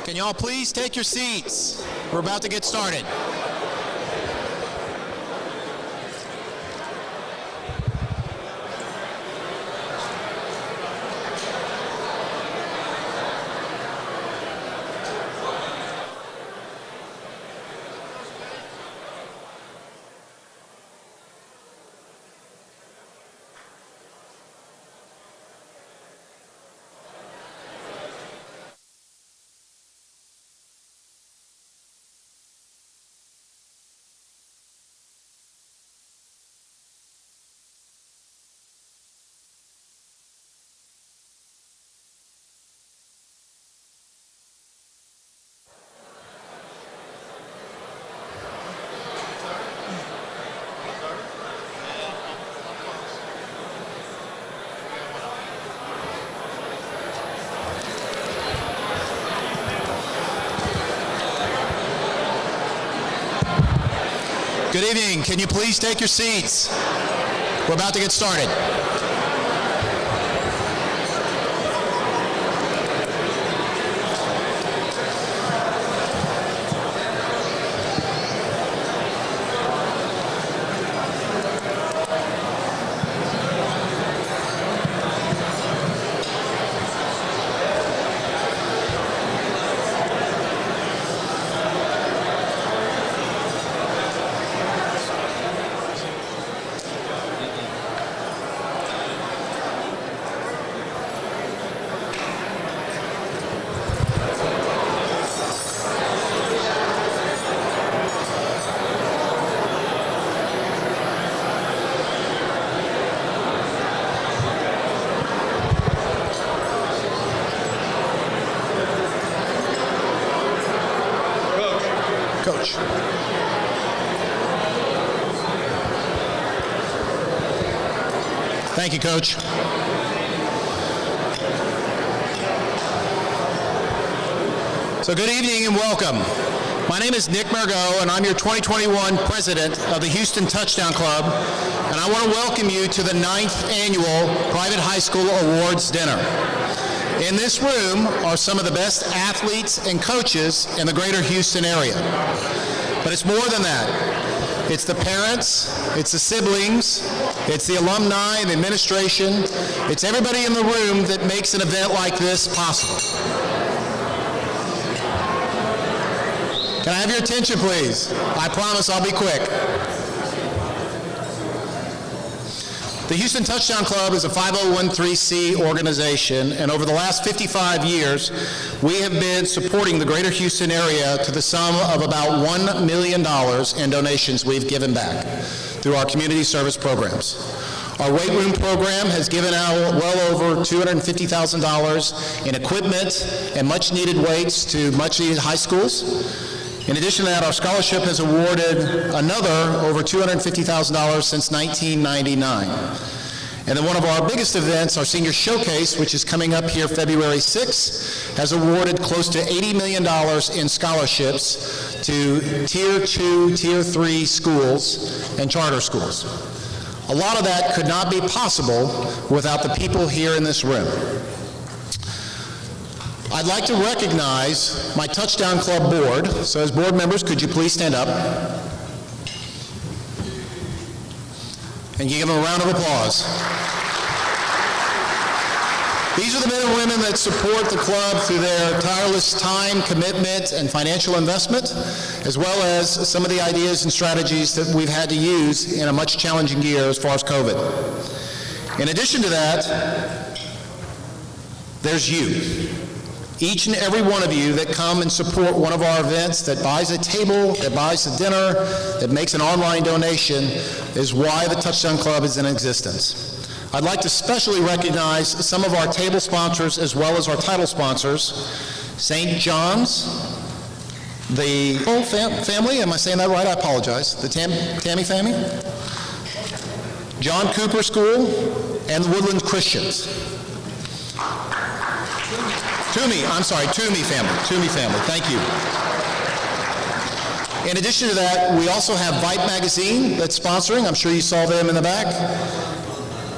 Can you all please take your seats? We're about to get started. Good evening. Can you please take your seats? We're about to get started. Coach. Thank you, Coach. So good evening and welcome. My name is Nick Margot, and I'm your 2021 president of the Houston Touchdown Club, and I want to welcome you to the 9th annual Private High School Awards Dinner. In this room are some of the best athletes and coaches in the greater Houston area. But it's more than that. It's the parents, it's the siblings, it's the alumni and the administration, it's everybody in the room that makes an event like this possible. Can I have your attention, please? I promise I'll be quick. The Houston Touchdown Club is a 501(c) organization, and over the last 55 years, we have been supporting the greater Houston area to the sum of about $1 million in donations we've given back through our community service programs. Our weight room program has given out well over $250,000 in equipment and much-needed weights to much-needed high schools. In addition to that, our scholarship has awarded another over $250,000 since 1999. And then one of our biggest events, our Senior Showcase, which is coming up here February 6th, has awarded close to $80 million in scholarships to Tier 2, Tier 3 schools and charter schools. A lot of that could not be possible without the people here in this room. I'd like to recognize my Touchdown Club board. So as board members, could you please stand up? And give them a round of applause. These are the men and women that support the club through their tireless time, commitment, and financial investment, as well as some of the ideas and strategies that we've had to use in a much challenging year as far as COVID. In addition to that, there's you. Each and every one of you that come and support one of our events, that buys a table, that buys a dinner, that makes an online donation, is why the Touchdown Club is in existence. I'd like to especially recognize some of our table sponsors as well as our title sponsors. St. John's, the family, am I saying that right? I apologize. The Tammy family? John Cooper School, and the Woodland Christians. Toomey family, thank you. In addition to that, we also have VYPE magazine that's sponsoring. I'm sure you saw them in the back.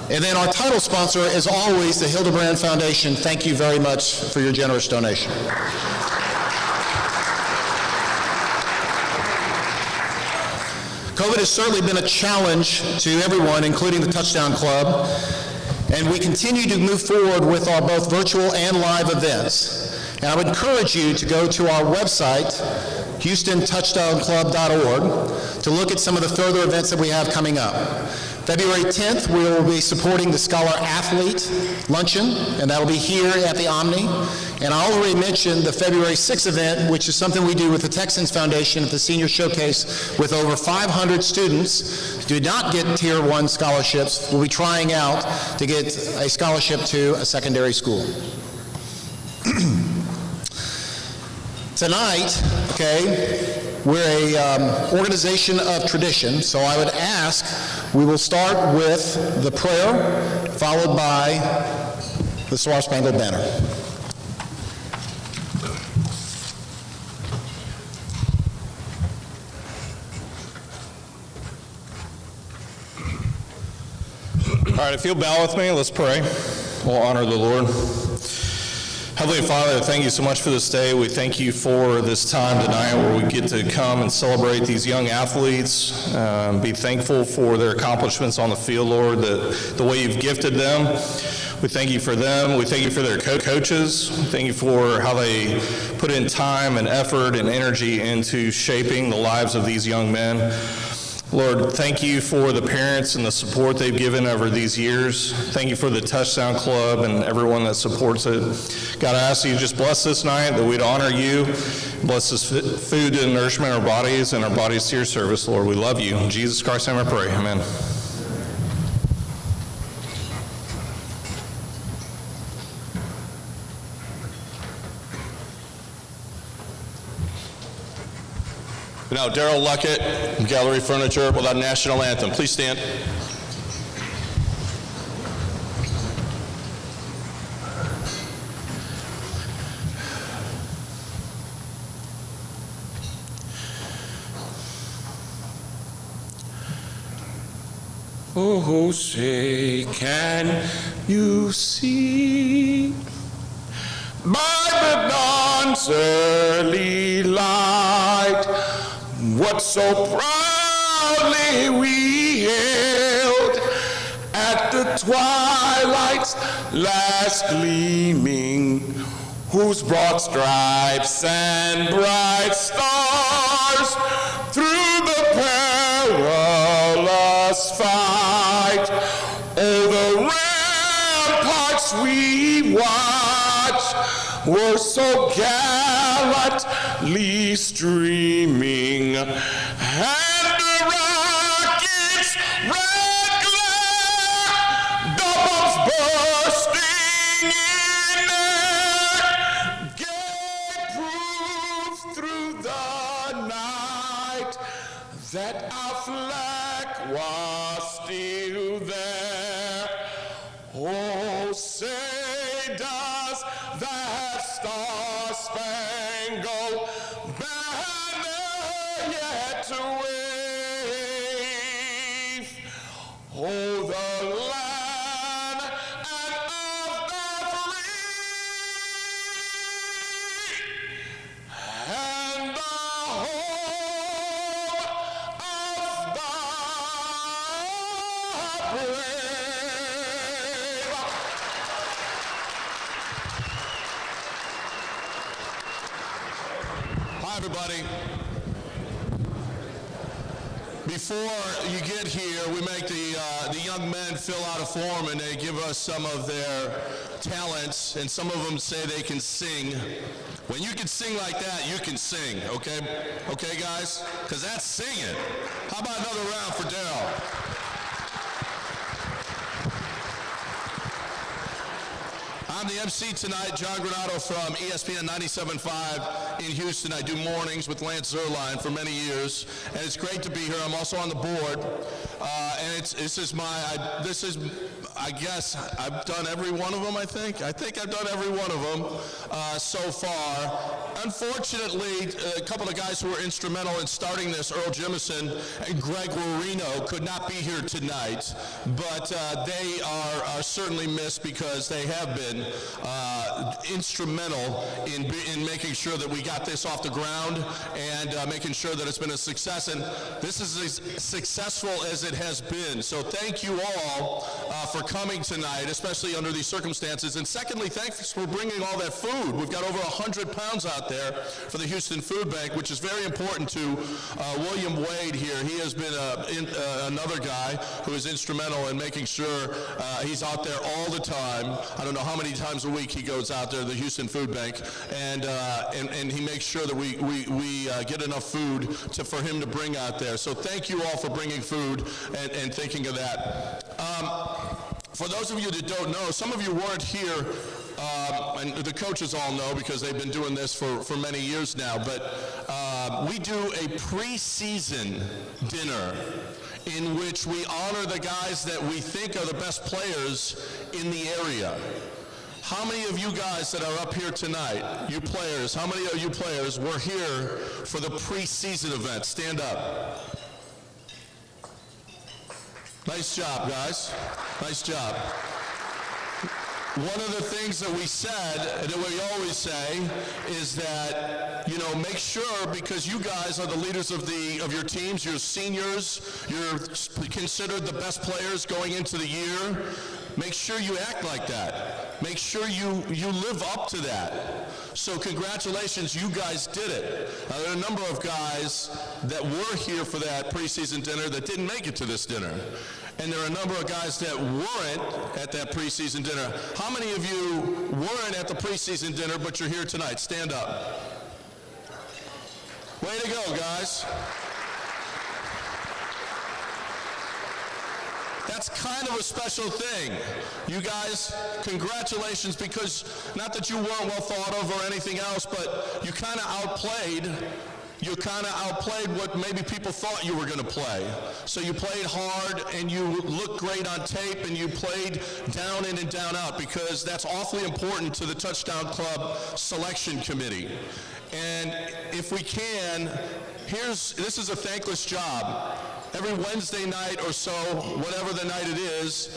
And then our title sponsor is always the Hildebrand Foundation. Thank you very much for your generous donation. COVID has certainly been a challenge to everyone, including the Touchdown Club, and we continue to move forward with our both virtual and live events. And I would encourage you to go to our website, HoustonTouchdownclub.org, to look at some of the further events that we have coming up. February 10th, we will be supporting the Scholar Athlete Luncheon, and that will be here at the Omni. And I already mentioned the February 6th event, which is something we do with the Texans Foundation at the Senior Showcase with over 500 students who do not get Tier 1 scholarships. We'll be trying out to get a scholarship to a secondary school. Tonight, we're a organization of tradition, so I would ask, we will start with the prayer, followed by the Star Spangled Banner. All right, if you'll bow with me, let's pray. We'll honor the Lord. Heavenly Father, thank you so much for this day. We thank you for this time tonight where we get to come and celebrate these young athletes, be thankful for their accomplishments on the field, Lord, the way you've gifted them. We thank you for them. We thank you for their coaches. We thank you for how they put in time and effort and energy into shaping the lives of these young men. Lord, thank you for the parents and the support they've given over these years. Thank you for the Touchdown Club and everyone that supports it. God, I ask you to just bless this night, that we'd honor you. Bless this food and nourishment our bodies and our bodies to your service, Lord. We love you. In Jesus Christ's name I pray. Amen. Now, Daryl Luckett, Gallery Furniture, with our national anthem. Please stand. Oh, say, can you see by the dawn's early light what so proudly we hailed at the twilight's last gleaming, whose broad stripes and bright stars through the perilous fight o'er the ramparts we watched were so gallantly streaming, and the rocket's red glare, the bombs bursting in air, gave proof through the night that our flag was still there. Oh, say does that star-spangled banner yet to wave? Oh, the land and of the free, and the home of the brave. Hi, everybody. Before you get here, we make the young men fill out a form, and they give us some of their talents, and some of them say they can sing. When you can sing like that, you can sing, okay? Okay, guys? Because that's singing. How about another round for Daryl? I'm the MC tonight, John Granato from ESPN 97.5 in Houston. I do mornings with Lance Zerline for many years, and it's great to be here. I'm also on the board, and I guess I've done every one of them, I think. I think I've done every one of them so far. Unfortunately, a couple of guys who were instrumental in starting this, Earl Jimison and Greg Guarino, could not be here tonight, but they are certainly missed because they have been instrumental in making sure that we got this off the ground and making sure that it's been a success. And this is as successful as it has been. So thank you all for coming tonight, especially under these circumstances. And secondly, thanks for bringing all that food. We've got over 100 pounds out there for the Houston Food Bank, which is very important to William Wade here. He has been another guy who is instrumental in making sure he's out there all the time. I don't know how many times a week he goes out there to the Houston Food Bank, and he makes sure that we get enough food for him to bring out there. So thank you all for bringing food and thinking of that. For those of you that don't know, some of you weren't here, and the coaches all know because they've been doing this for many years now, but we do a preseason dinner in which we honor the guys that we think are the best players in the area. How many of you guys that are up here tonight, you players, how many of you players were here for the preseason event? Stand up. Nice job, guys. Nice job. One of the things that we said, and that we always say, is that, make sure, because you guys are the leaders of your teams, you're seniors, you're considered the best players going into the year, make sure you act like that. Make sure you live up to that. So congratulations, you guys did it. There are a number of guys that were here for that preseason dinner that didn't make it to this dinner. And there are a number of guys that weren't at that preseason dinner. How many of you weren't at the preseason dinner, but you're here tonight? Stand up. Way to go, guys. That's kind of a special thing. You guys, congratulations, because not that you weren't well thought of or anything else, but you kind of outplayed what maybe people thought you were going to play. So you played hard, and you looked great on tape, and you played down in and down out, because that's awfully important to the Touchdown Club selection committee. And if we can, this is a thankless job. Every Wednesday night or so, whatever the night it is,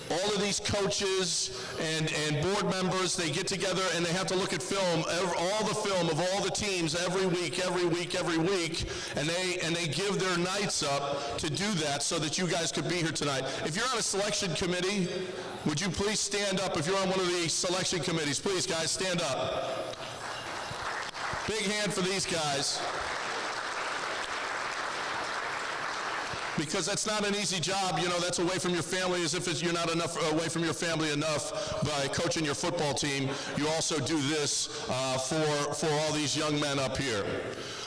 all of these coaches and board members, they get together and they have to look at film, all the film of all the teams every week, and they give their nights up to do that so that you guys could be here tonight. If you're on a selection committee, would you please stand up? If you're on one of the selection committees, please, guys, stand up. Big hand for these guys. Because that's not an easy job, that's away from your family, as if you're not away from your family enough by coaching your football team. You also do this for all these young men up here.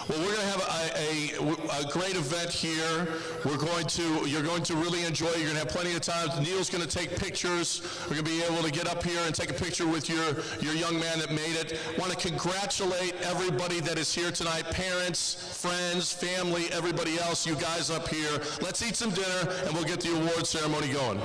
Well, we're going to have a great event here. You're going to really enjoy it. You're going to have plenty of time. Neil's going to take pictures. We're going to be able to get up here and take a picture with your young man that made it. I want to congratulate everybody that is here tonight, parents, friends, family, everybody else, you guys up here. Let's eat some dinner, and we'll get the award ceremony going.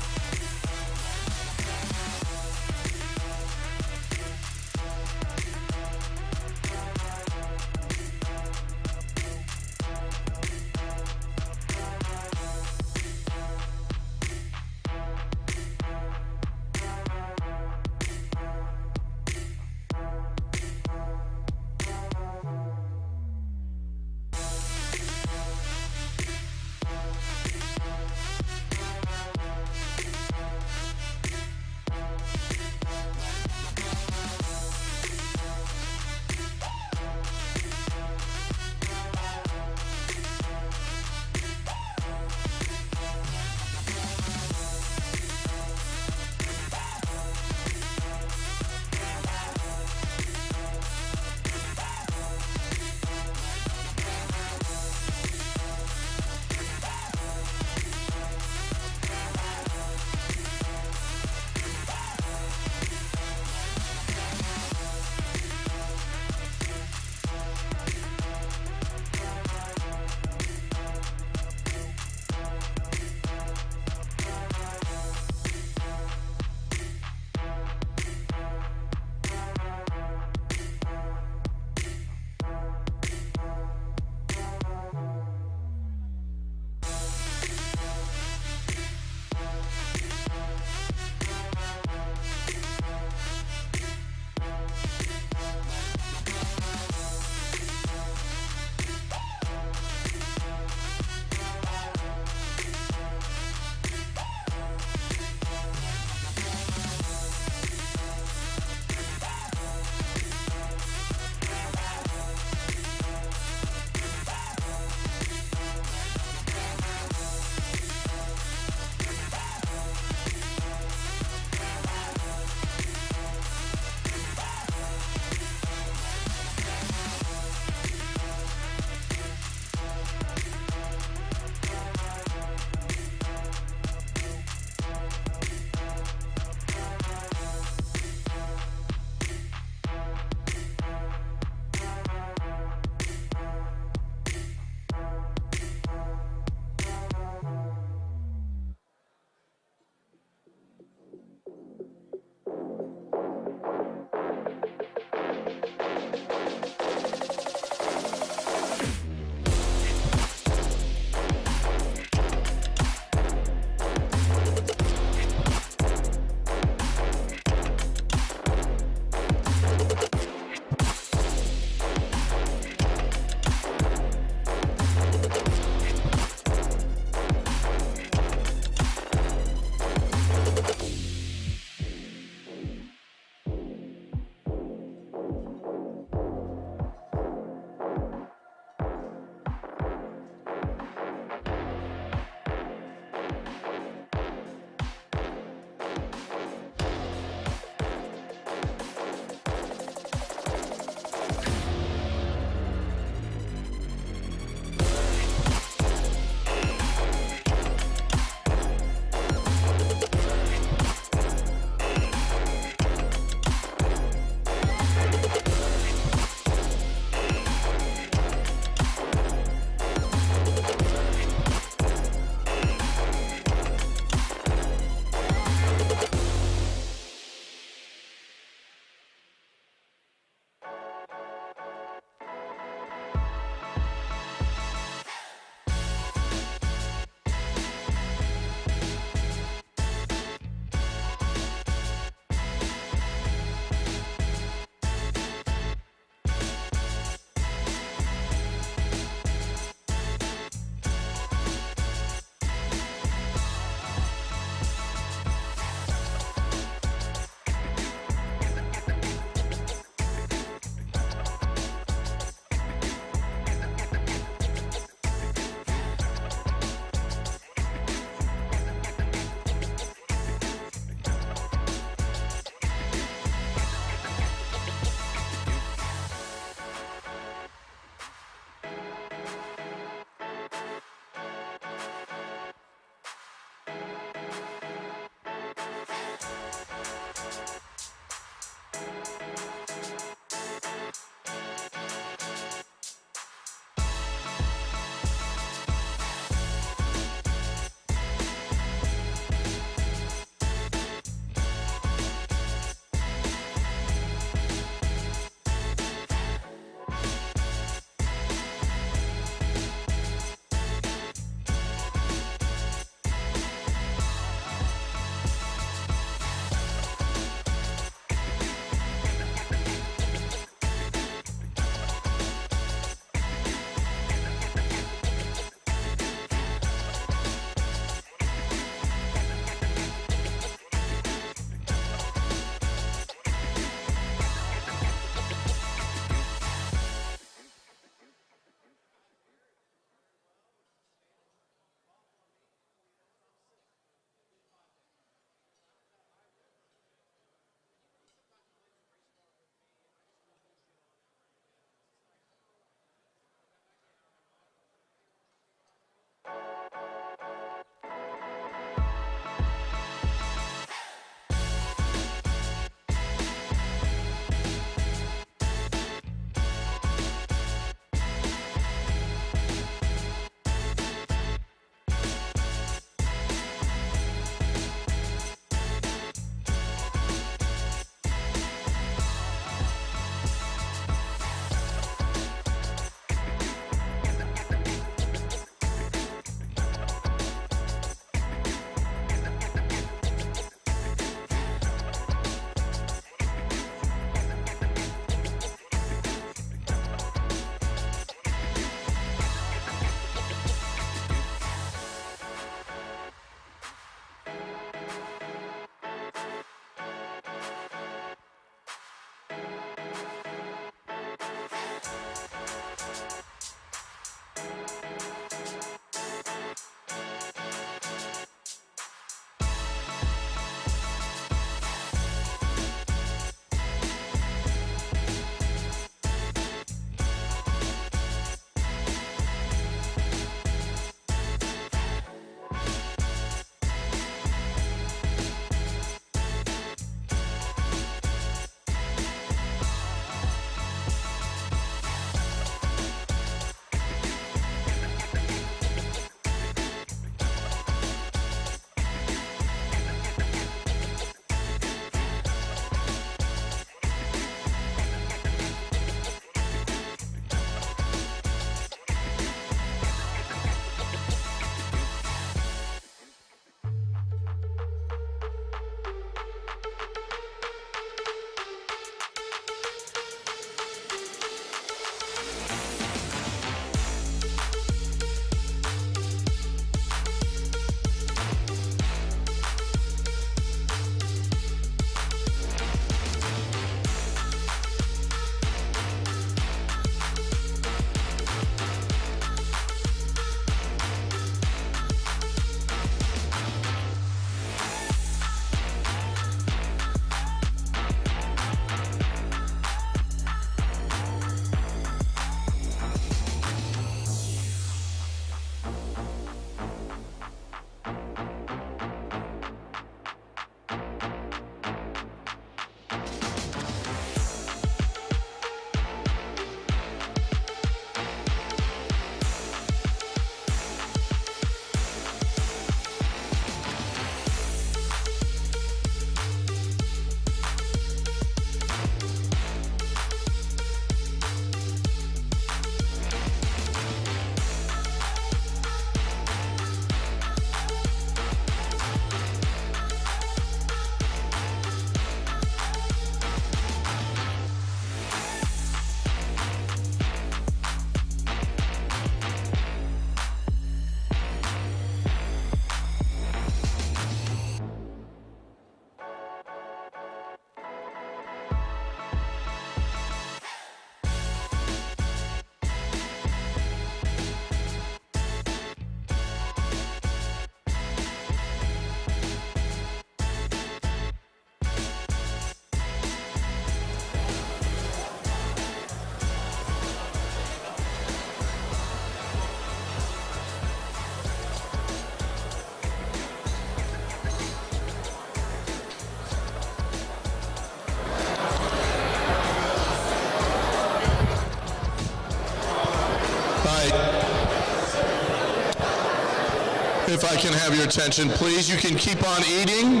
If I can have your attention, please. You can keep on eating,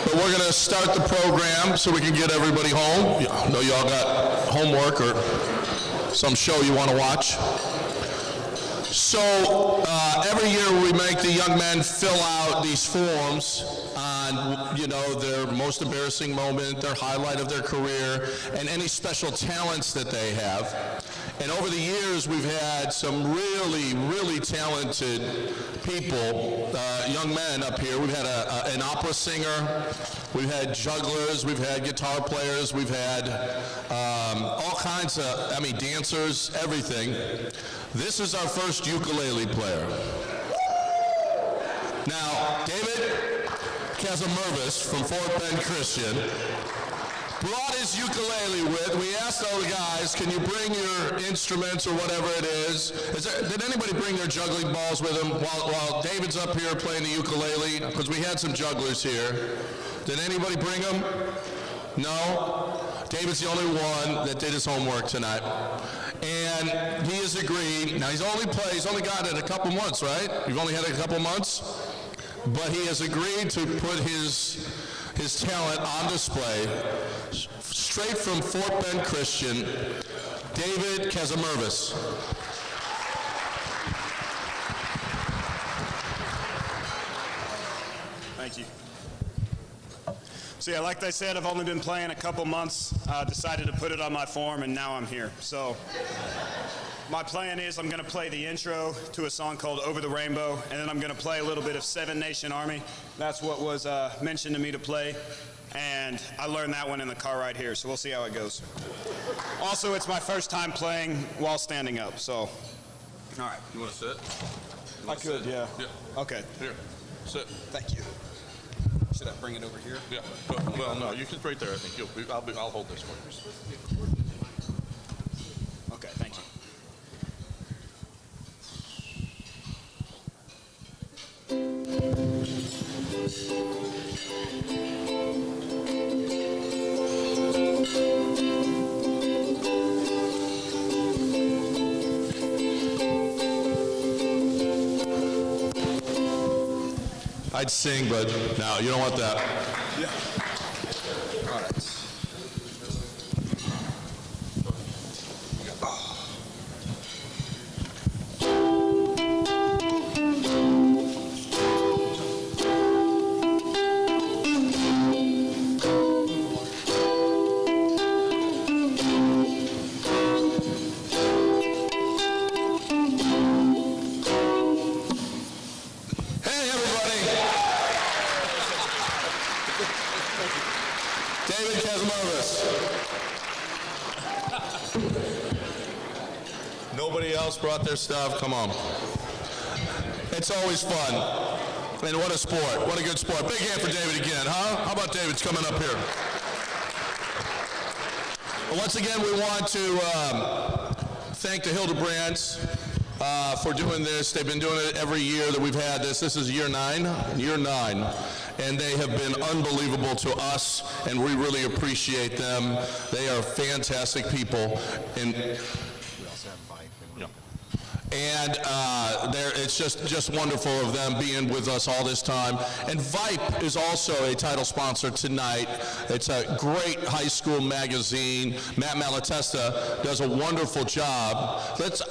but we're going to start the program so we can get everybody home. I know y'all got homework or some show you want to watch. So every year we make the young men fill out these forms on, their most embarrassing moment, their highlight of their career, and any special talents that they have. And over the years, we've had some really, really talented people, young men up here. We've had an opera singer, we've had jugglers, we've had guitar players, we've had all kinds of, dancers, everything. This is our first ukulele player. Now, David Casamervis from Fort Bend Christian brought his ukulele with. We asked all the guys, can you bring your instruments or whatever it is? Did anybody bring their juggling balls with them while David's up here playing the ukulele? Because we had some jugglers here. Did anybody bring them? No? David's the only one that did his homework tonight. And he has agreed. Now, he's only got it a couple months, right? You've only had it a couple months? But he has agreed to put his talent on display. Straight from Fort Bend Christian, David Casamervis. Thank you. So yeah, like they said, I've only been playing a couple months. Decided to put it on my form, and now I'm here. So my plan is I'm going to play the intro to a song called Over the Rainbow, and then I'm going to play a little bit of Seven Nation Army. That's what was mentioned to me to play, and I learned that one in the car ride here, so we'll see how it goes. Also, it's my first time playing while standing up, so. All right. You want to sit? I could, yeah. Okay. Here, sit. Thank you. Should I bring it over here? Yeah. Well, no, you can right there, I think. I'll hold this for you. Okay, thank you. I'd sing, but no, you don't want that. Yeah. All right. Brought their stuff. Come on. It's always fun. And what a sport. What a good sport. Big hand for David again, huh? How about David's coming up here? Well, once again, we want to thank the Hildebrands for doing this. They've been doing it every year that we've had this. This is year 9. And they have been unbelievable to us, and we really appreciate them. They are fantastic people. And it's just wonderful of them being with us all this time. And VYPE is also a title sponsor tonight. It's a great high school magazine. Matt Malatesta does a wonderful job.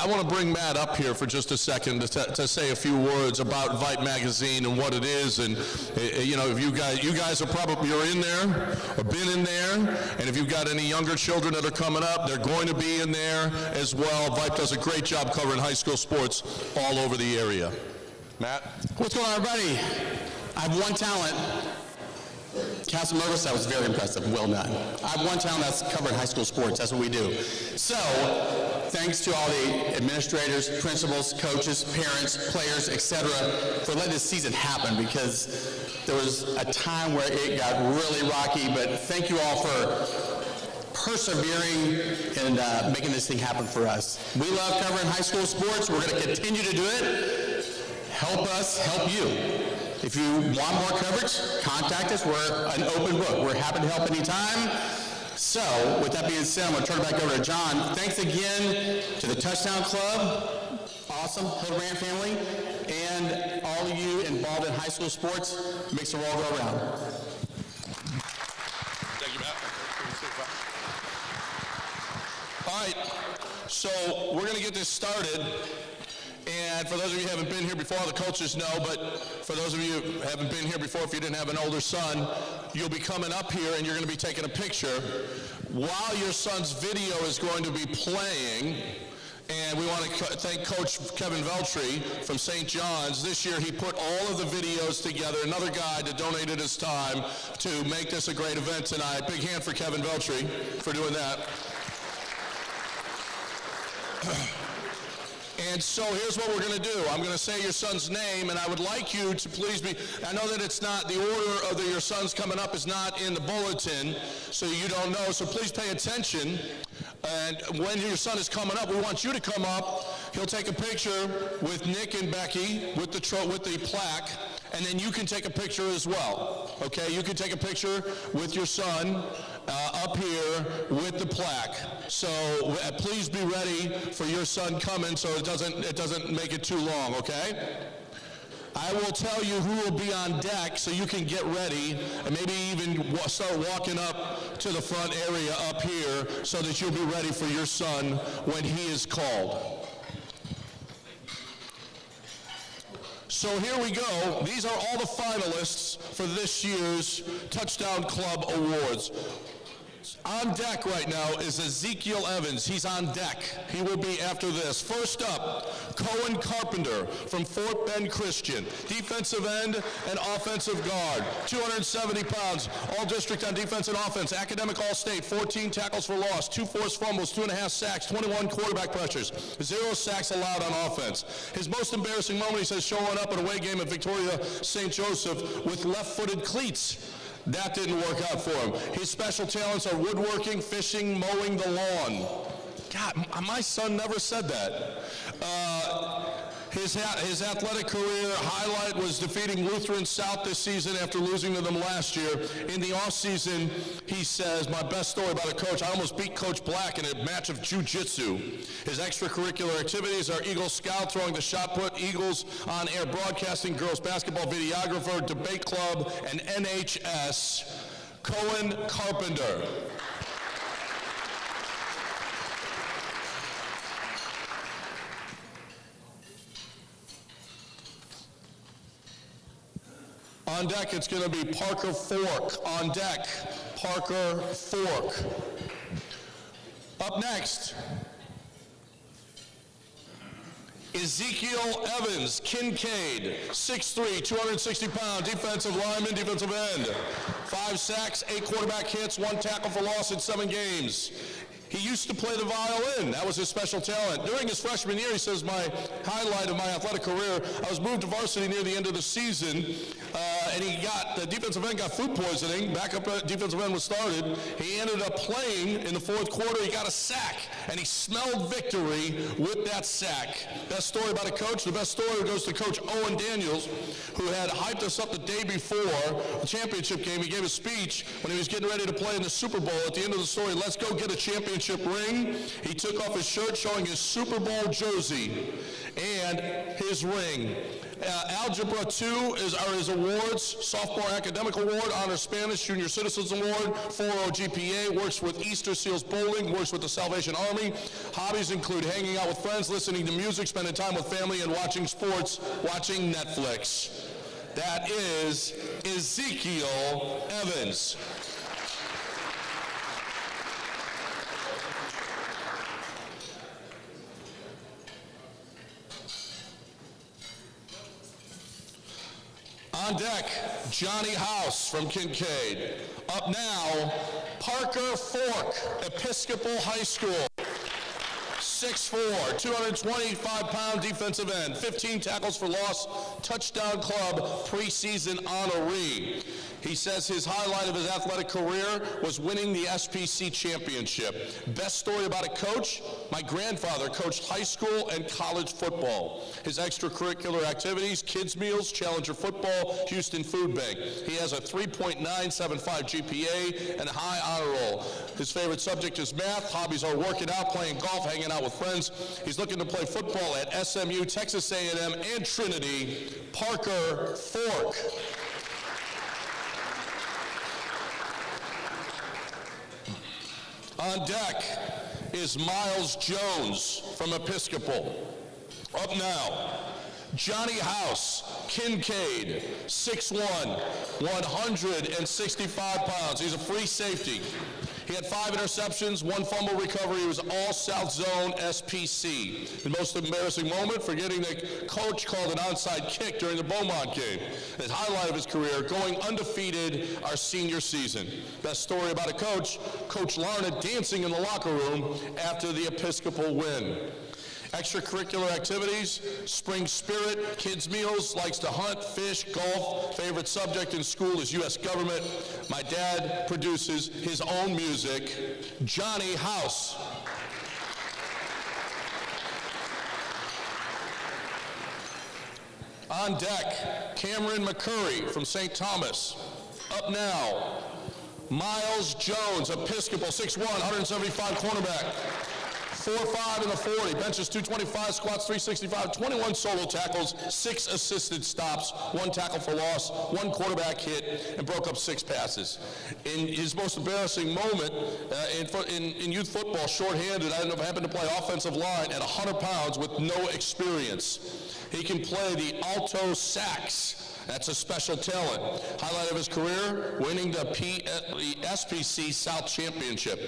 I want to bring Matt up here for just a second to say a few words about VYPE magazine and what it is. And if you guys are probably you're in there or been in there, and if you've got any younger children that are coming up, they're going to be in there as well. VYPE does a great job covering high school sports all over the area. Matt? What's going on, everybody? I have one talent. Casamervis, that was very impressive. Well done. I have one talent that's covering high school sports. That's what we do. So, thanks to all the administrators, principals, coaches, parents, players, etc., for letting this season happen, because there was a time where it got really rocky, but thank you all for persevering and making this thing happen for us. We love covering high school sports. We're going to continue to do it. Help us help you. If you want more coverage, contact us. We're an open book. We're happy to help anytime. So, with that being said, I'm going to turn it back over to John. Thanks again to the Touchdown Club, awesome, Hildebrand family, and all of you involved in high school sports. Makes the world go around. Thank you, Matt. All right, so we're going to get this started. And for those of you who haven't been here before, the coaches know, but for those of you who haven't been here before, if you didn't have an older son, you'll be coming up here and you're going to be taking a picture while your son's video is going to be playing. And we want to thank Coach Kevin Veltri from St. John's. This year he put all of the videos together, another guy that donated his time to make this a great event tonight. Big hand for Kevin Veltri for doing that. And so here's what we're going to do. I'm going to say your son's name, and I would like you to please be, I know that it's not, the order of your son's coming up is not in the bulletin, so you don't know, so please pay attention. And when your son is coming up, we want you to come up. He'll take a picture with Nick and Becky with the plaque, and then you can take a picture as well. Okay, you can take a picture with your son up here with the plaque. So please be ready for your son coming so it doesn't make it too long, okay? I will tell you who will be on deck so you can get ready and maybe even start walking up to the front area up here so that you'll be ready for your son when he is called. So here we go. These are all the finalists for this year's Touchdown Club Awards. On deck right now is Ezekiel Evans. He's on deck. He will be after this. First up, Cohen Carpenter from Fort Bend Christian. Defensive end and offensive guard. 270 pounds. All district on defense and offense. Academic All-State. 14 tackles for loss. 2 forced fumbles. 2.5 sacks. 21 quarterback pressures. 0 sacks allowed on offense. His most embarrassing moment, he says, showing up at a away game at Victoria St. Joseph with left-footed cleats. That didn't work out for him. His special talents are woodworking, fishing, mowing the lawn. God, my son never said that. His athletic career highlight was defeating Lutheran South this season after losing to them last year. In the offseason, he says, my best story about a coach, I almost beat Coach Black in a match of jiu-jitsu. His extracurricular activities are Eagle Scout, throwing the shot put, Eagles on air broadcasting, girls basketball videographer, debate club, and NHS. Cohen Carpenter. On deck, it's going to be Parker Fork. On deck, Parker Fork. Up next, Ezekiel Evans, Kincaid, 6'3", 260-pound, defensive lineman, defensive end. 5 sacks, 8 quarterback hits, 1 tackle for loss in 7 games. He used to play the violin. That was his special talent. During his freshman year, he says, my highlight of my athletic career, I was moved to varsity near the end of the season, and the defensive end got food poisoning. Backup defensive end was started. He ended up playing in the 4th quarter. He got a sack, and he smelled victory with that sack. Best story about a coach? The best story goes to Coach Owen Daniels, who had hyped us up the day before the championship game. He gave a speech when he was getting ready to play in the Super Bowl. At the end of the story, let's go get a championship ring. He took off his shirt showing his Super Bowl jersey and his ring. Algebra 2 are his awards. Sophomore Academic Award, Honor Spanish, Junior Citizens Award, 4.0 GPA, works with Easter Seals Bowling, works with the Salvation Army. Hobbies include hanging out with friends, listening to music, spending time with family, and watching sports, watching Netflix. That is Ezekiel Evans. On deck, Johnny House from Kincaid. Up now, Parker Fork, Episcopal High School. 6'4", 225-pound defensive end, 15 tackles for loss, touchdown club preseason honoree. He says his highlight of his athletic career was winning the SPC championship. Best story about a coach, my grandfather coached high school and college football. His extracurricular activities, kids meals, Challenger football, Houston Food Bank. He has a 3.975 GPA and a high honor roll. His favorite subject is math. Hobbies are working out, playing golf, hanging out with friends. He's looking to play football at SMU, Texas A&M, and Trinity. Parker Fork. On deck is Miles Jones from Episcopal. Up now, Johnny House, Kincaid, 6'1", 165 pounds. He's a free safety. He had 5 interceptions, 1 fumble recovery. He was all South Zone SPC. The most embarrassing moment, forgetting that coach called an onside kick during the Beaumont game. His highlight of his career, going undefeated our senior season. Best story about a coach, Coach Larna dancing in the locker room after the Episcopal win. Extracurricular activities, spring spirit, kids meals, likes to hunt, fish, golf. Favorite subject in school is U.S. government. My dad produces his own music. Johnny House. On deck, Cameron McCurry from St. Thomas. Up now, Miles Jones, Episcopal, 6'1", 175 cornerback. 4'5" in the 40, benches 225, squats 365, 21 solo tackles, 6 assisted stops, 1 tackle for loss, 1 quarterback hit, and broke up 6 passes. In his most embarrassing moment in youth football, shorthanded, I happened to play offensive line at 100 pounds with no experience. He can play the alto sax. That's a special talent. Highlight of his career, winning the SPC South Championship.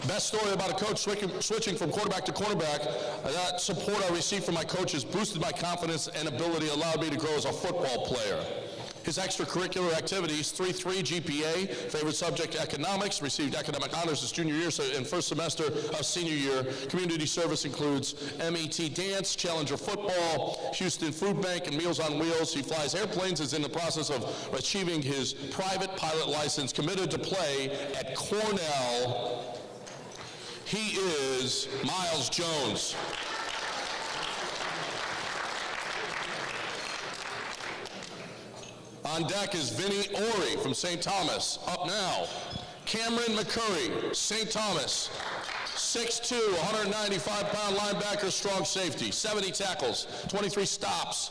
Best story about a coach switching from quarterback to cornerback. That support I received from my coaches boosted my confidence and ability, allowed me to grow as a football player. His extracurricular activities, 3.3 GPA, favorite subject economics, received academic honors his junior year and first semester of senior year. Community service includes MET dance, Challenger football, Houston Food Bank, and Meals on Wheels. He flies airplanes, is in the process of achieving his private pilot license, committed to play at Cornell. He is Miles Jones. On deck is Vinny Ori from St. Thomas. Up now, Cameron McCurry, St. Thomas. 6'2", 195-pound linebacker, strong safety, 70 tackles, 23 stops,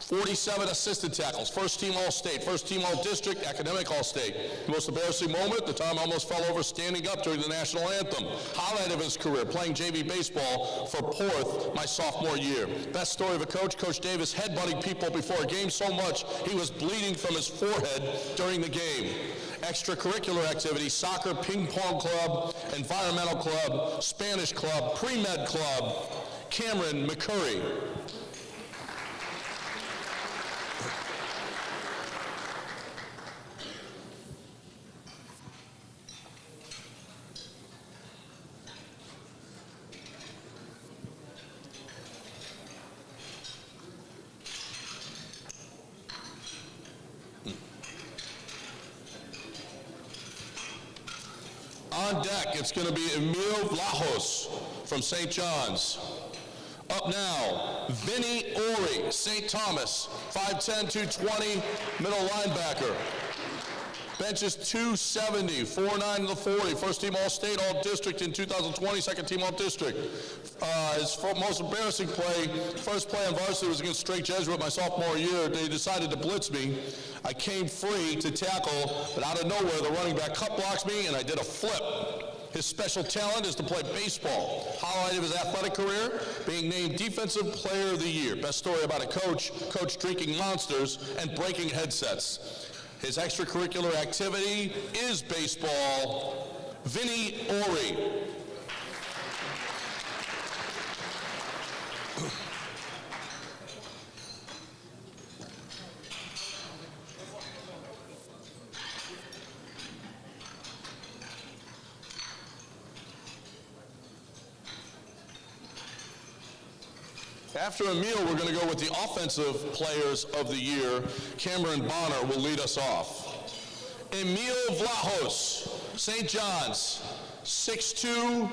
47 assisted tackles, first team All-State, first team All-District, academic All-State. The most embarrassing moment, the time I almost fell over standing up during the national anthem. Highlight of his career, playing JV baseball for Porth my sophomore year. Best story of a coach, Coach Davis headbutting people before a game so much he was bleeding from his forehead during the game. Extracurricular activities, soccer, ping pong club, environmental club, Spanish club, pre-med club. Cameron McCurry. On deck, it's going to be Emil Vlahos from St. John's. Up now, Vinny Ori, St. Thomas, 5'10", 220, middle linebacker. Benches 270, 4'9" in the 40, first team All-State, All-District in 2020, second team All-District. His most embarrassing play, first play on varsity was against Straight Jesuit my sophomore year. They decided to blitz me. I came free to tackle, but out of nowhere, the running back cut blocks me, and I did a flip. His special talent is to play baseball. Highlight of his athletic career, being named Defensive Player of the Year. Best story about a coach drinking monsters and breaking headsets. His extracurricular activity is baseball. Vinny Ori. After Emil, we're going to go with the offensive players of the year. Cameron Bonner will lead us off. Emil Vlahos, St. John's, 6'2",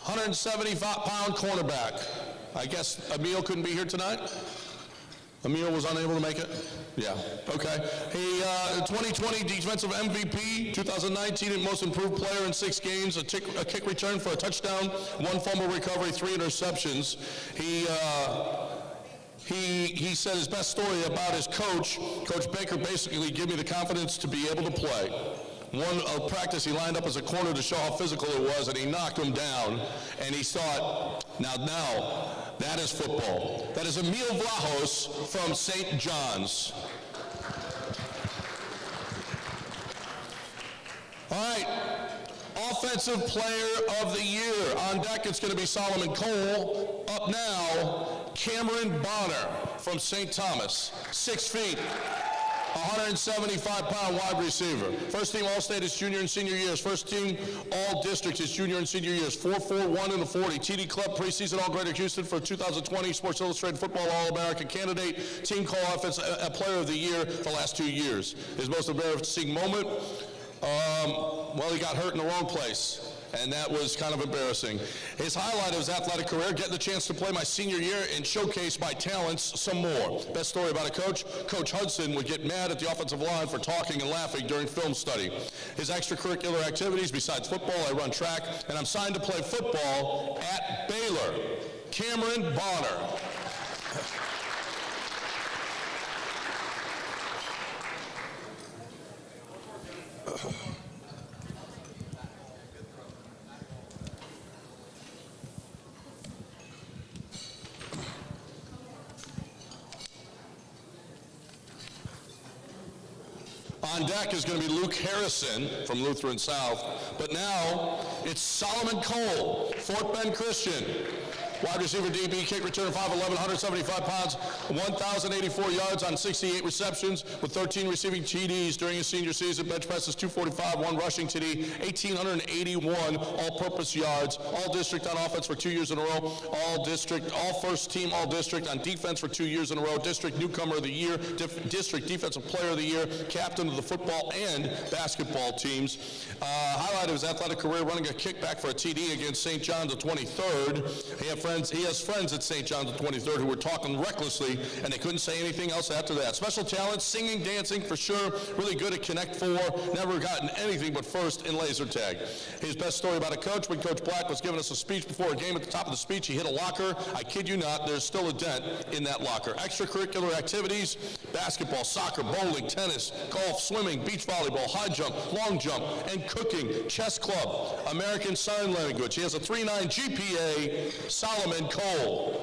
175-pound cornerback. I guess Emil couldn't be here tonight? Emil was unable to make it? Yeah, okay. He, 2020 defensive MVP, 2019 most improved player in 6 games, a kick return for a touchdown, 1 fumble recovery, 3 interceptions. He said his best story about his coach, Coach Baker, basically gave me the confidence to be able to play. One practice, he lined up as a corner to show how physical it was, and he knocked him down, and he thought, now, that is football. That is Emil Vlahos from St. John's. All right, offensive player of the year. On deck, it's going to be Solomon Cole. Up now, Cameron Bonner from St. Thomas, 6 feet. 175-pound wide receiver. First team All-State his junior and senior years. First team All-District his junior and senior years. 4.41 in the 40. TD Club preseason All-Greater Houston for 2020. Sports Illustrated Football All-American candidate. Team Call Offense Player of the Year the last 2 years. His most embarrassing moment, well, he got hurt in the wrong place. And that was kind of embarrassing. His highlight of his athletic career, getting the chance to play my senior year and showcase my talents some more. Best story about a coach, Coach Hudson would get mad at the offensive line for talking and laughing during film study. His extracurricular activities, besides football, I run track, and I'm signed to play football at Baylor. Cameron Bonner. On deck is going to be Luke Harrison from Lutheran South, but now it's Solomon Cole, Fort Bend Christian. Wide receiver DB, kick returner, 5'11", 175 pounds, 1,084 yards on 68 receptions with 13 receiving TDs during his senior season. Bench press is 245, 1 rushing TD, 1,881 all-purpose yards. All-district on offense for 2 years in a row. All-district, all-first team, all-district on defense for 2 years in a row. District newcomer of the year, district defensive player of the year, captain of the football and basketball teams. Highlight of his athletic career, running a kickback for a TD against St. John the 23rd. He has friends at St. John the 23rd who were talking recklessly, and they couldn't say anything else after that. Special talent, singing, dancing for sure, really good at Connect 4, never gotten anything but first in laser tag. His best story about a coach, when Coach Black was giving us a speech before a game, at the top of the speech, he hit a locker. I kid you not, there's still a dent in that locker. Extracurricular activities, basketball, soccer, bowling, tennis, golf, swimming, beach volleyball, high jump, long jump, and cooking, chess club, American Sign Language. He has a 3.9 GPA, Solomon Cole.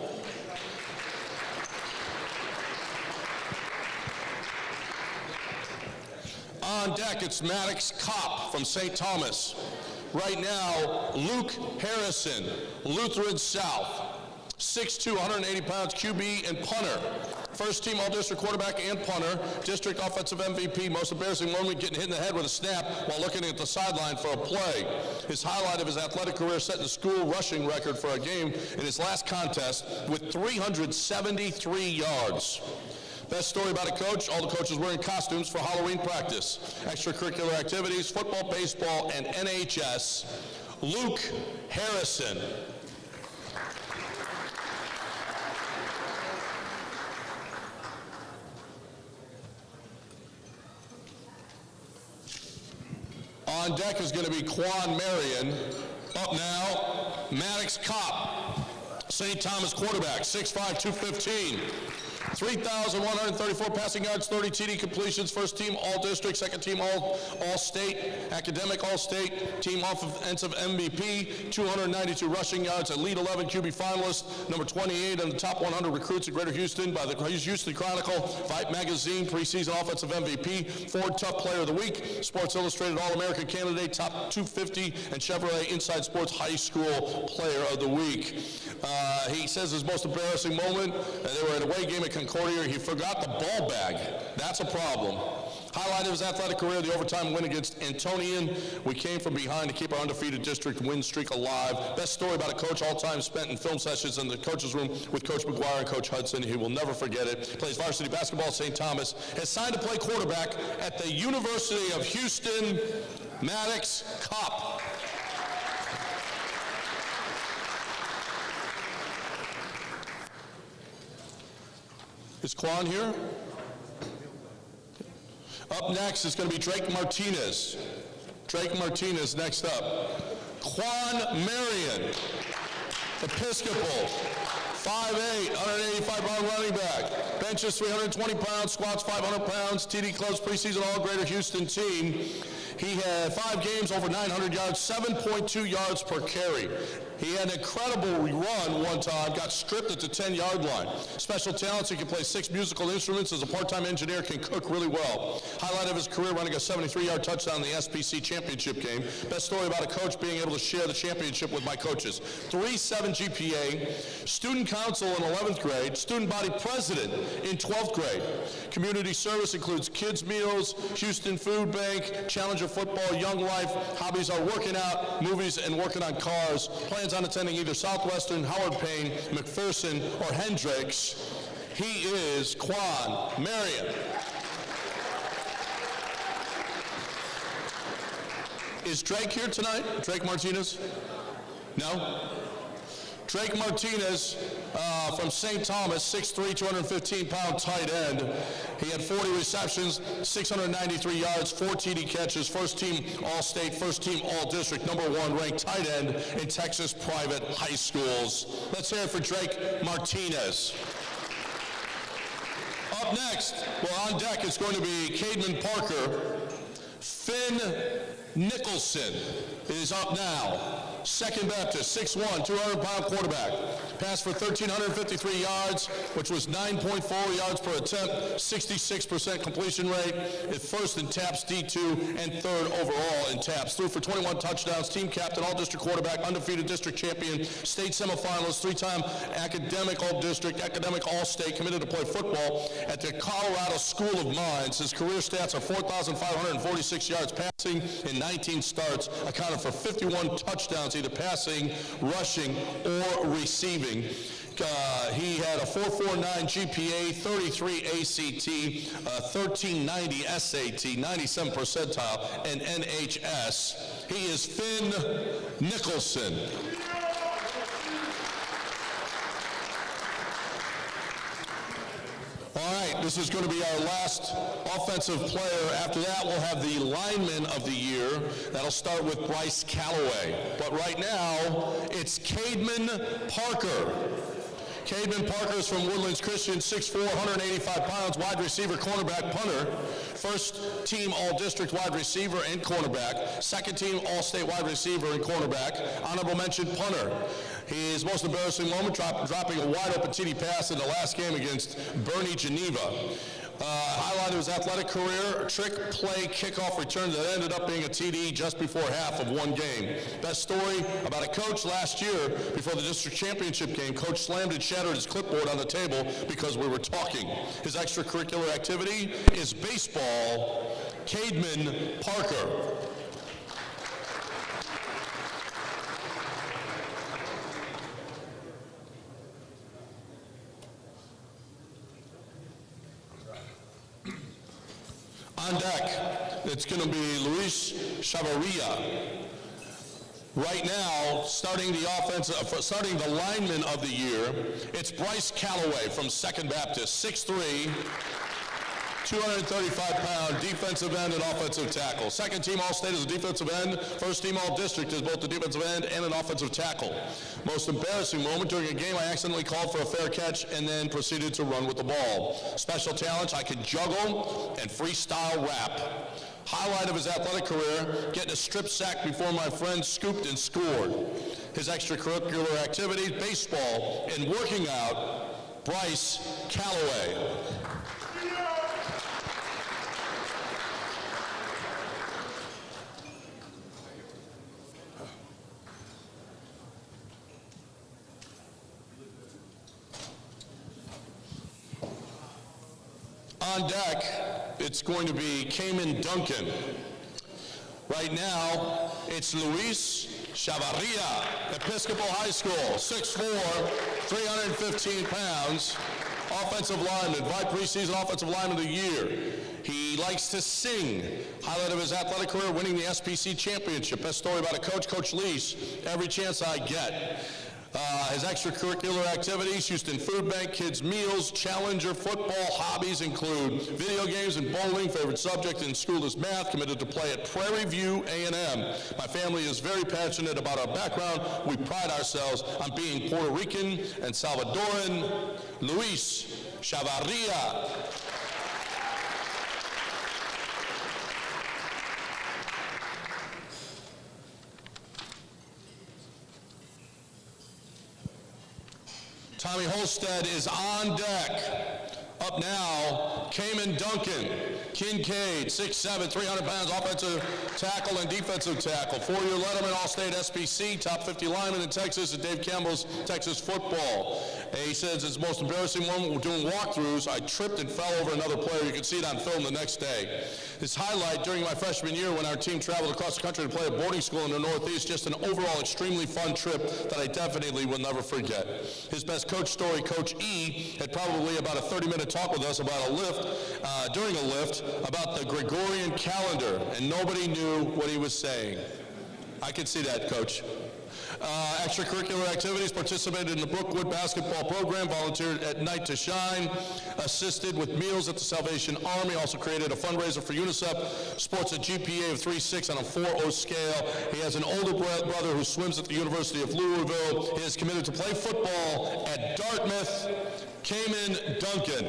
On deck, it's Maddox Kopp from St. Thomas. Right now, Luke Harrison, Lutheran South. 6'2", 180 pounds, QB and punter. First team All-District quarterback and punter. District offensive MVP. Most embarrassing moment, getting hit in the head with a snap while looking at the sideline for a play. His highlight of his athletic career, setting the school rushing record for a game in his last contest with 373 yards. Best story about a coach, all the coaches wearing costumes for Halloween practice. Extracurricular activities, football, baseball, and NHS. Luke Harrison. On deck is going to be Quan Marion. Up now, Maddox Kopp, St. Thomas quarterback, 6'5", 215. 3,134 passing yards, 30 TD completions, first team All-District, second team All-State, academic All-State, team offensive MVP, 292 rushing yards, Elite 11 QB finalist, number 28 on the top 100 recruits in Greater Houston by the Houston Chronicle, VYPE magazine, preseason offensive MVP, Ford Tough Player of the Week, Sports Illustrated All-American candidate, top 250, and Chevrolet Inside Sports High School Player of the Week. He says his most embarrassing moment, they were at a away game at Concordia, he forgot the ball bag. That's a problem. Highlight of his athletic career, the overtime win against Antonian. We came from behind to keep our undefeated district win streak alive. Best story about a coach all time spent in film sessions in the coach's room with Coach McGuire and Coach Hudson. He will never forget it. Plays varsity basketball at St. Thomas. Has signed to play quarterback at the University of Houston Maddox Cup. Is Quan here? Up next is going to be Drake Martinez. Drake Martinez next up. Quan Marion, Episcopal, 5'8", 185-pound running back. Benches 320 pounds, squats 500 pounds. TD Club's preseason All-Greater Houston team. He had 5 games over 900 yards, 7.2 yards per carry. He had an incredible run one time, got stripped at the 10-yard line. Special talents, he can play 6 musical instruments. As a part-time engineer, can cook really well. Highlight of his career, running a 73-yard touchdown in the SPC championship game. Best story about a coach being able to share the championship with my coaches. 3.7 GPA, student council in 11th grade, student body president in 12th grade. Community service includes kids' meals, Houston Food Bank, Challenger football, Young Life. Hobbies are working out, movies, and working on cars. Plans on attending either Southwestern, Howard Payne, McPherson, or Hendricks. He is Quan Marion. Is Drake here tonight? Drake Martinez? No? Drake Martinez from St. Thomas, 6'3", 215-pound tight end. He had 40 receptions, 693 yards, 4 TD catches, first team All-State, first team All-District, #1 ranked tight end in Texas private high schools. Let's hear it for Drake Martinez. Up next, well, on deck, it's going to be Cademan Parker. Finn Nicholson is up now. Second Baptist, 6'1", 200-pound quarterback. Passed for 1,353 yards, which was 9.4 yards per attempt, 66% completion rate. At first in TAPS D2 and third overall in TAPS. Threw for 21 touchdowns, team captain, all-district quarterback, undefeated district champion, state semifinalist, 3-time academic all-district, academic all-state, committed to play football at the Colorado School of Mines. His career stats are 4,546 yards passing in 19 starts, accounted for 51 touchdowns, either passing, rushing, or receiving. He had a 4.49 GPA, 33 ACT, 1390 SAT, 97 percentile, and NHS. He is Finn Nicholson. All right, this is going to be our last offensive player. After that, we'll have the lineman of the year. That'll start with Bryce Calloway. But right now, it's Cademan Parker. Cademan Parker is from Woodlands Christian, 6'4", 185 pounds, wide receiver, cornerback, punter. First team all-district wide receiver and cornerback. Second team all-state wide receiver and cornerback. Honorable mention, punter. His most embarrassing moment, dropping a wide-open TD pass in the last game against Bernie Geneva. Highlight of his athletic career, trick play kickoff return that ended up being a TD just before half of one game. Best story about a coach last year before the district championship game. Coach slammed and shattered his clipboard on the table because we were talking. His extracurricular activity is baseball. Cademan Parker. On deck, it's going to be Luis Chavarria. Right now, starting the lineman of the year, it's Bryce Calloway from Second Baptist, 6'3", 235-pound defensive end and offensive tackle. Second team All-State as a defensive end. First team All-District as both the defensive end and an offensive tackle. Most embarrassing moment, during a game I accidentally called for a fair catch and then proceeded to run with the ball. Special talents, I could juggle and freestyle rap. Highlight of his athletic career, getting a strip sack before my friend scooped and scored. His extracurricular activities, baseball and working out, Bryce Calloway. On deck, it's going to be Cayman Duncan. Right now, it's Luis Chavarria, Episcopal High School, 6'4", 315 pounds, offensive lineman, VYPE preseason offensive lineman of the year. He likes to sing. Highlight of his athletic career, winning the SPC championship. Best story about a coach, Coach Lease, every chance I get. His extracurricular activities, Houston Food Bank, kids' meals, Challenger football. Hobbies include video games and bowling. Favorite subject in school is math. Committed to play at Prairie View A&M. My family is very passionate about our background. We pride ourselves on being Puerto Rican and Salvadoran. Luis Chavarria. Tommy Holstead is on deck. Up now, Cayman Duncan, Kincaid, 6'7", 300 pounds, offensive tackle and defensive tackle. 4-year Letterman, All-State SPC, top 50 lineman in Texas at Dave Campbell's Texas football. He says his most embarrassing moment doing walkthroughs, I tripped and fell over another player. You can see it on film the next day. His highlight during my freshman year when our team traveled across the country to play at boarding school in the Northeast, just an overall extremely fun trip that I definitely will never forget. His best coach story, Coach E, had probably about a 30-minute talk with us about during a lift, about the Gregorian calendar, and nobody knew what he was saying. I can see that, Coach. Extracurricular activities, participated in the Brookwood basketball program, volunteered at Night to Shine, assisted with meals at the Salvation Army, also created a fundraiser for UNICEF, sports a GPA of 3.6 on a 4.0 scale. He has an older brother who swims at the University of Louisville. He is committed to play football at Dartmouth. Cayman Duncan.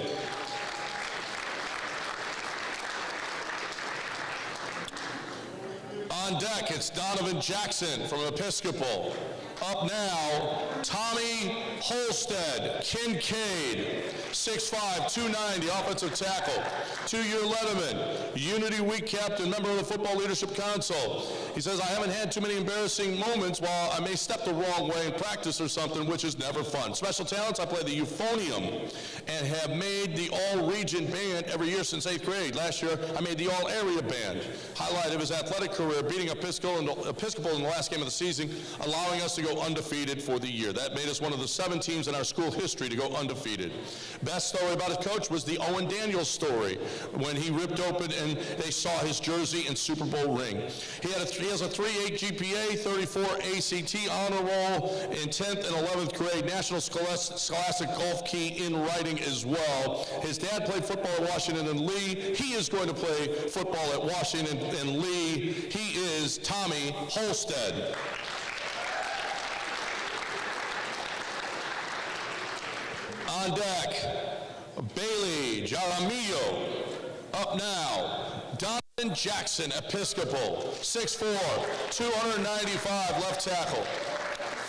On deck, it's Donovan Jackson from Episcopal. Up now, Tommy Holstead, Kincaid, 6'5", 290, offensive tackle. 2-year Letterman, Unity Week captain, member of the Football Leadership Council. He says, I haven't had too many embarrassing moments while I may step the wrong way in practice or something, which is never fun. Special talents, I play the euphonium and have made the all-region band every year since 8th grade. Last year, I made the all-area band. Highlight of his athletic career, beating Episcopal in the last game of the season, allowing us to go undefeated for the year. That made us one of the 7 teams in our school history to go undefeated. Best story about his coach was the Owen Daniels story, when he ripped open and they saw his jersey and Super Bowl ring. He has a 3.8 GPA, 34 ACT honor roll in 10th and 11th grade, National Scholastic Golf Key in writing as well. His dad played football at Washington and Lee. He is going to play football at Washington and Lee. He is Tommy Holstead. On deck, Bailey Jaramillo. Up now, Donovan Jackson, Episcopal, 6'4", 295, left tackle.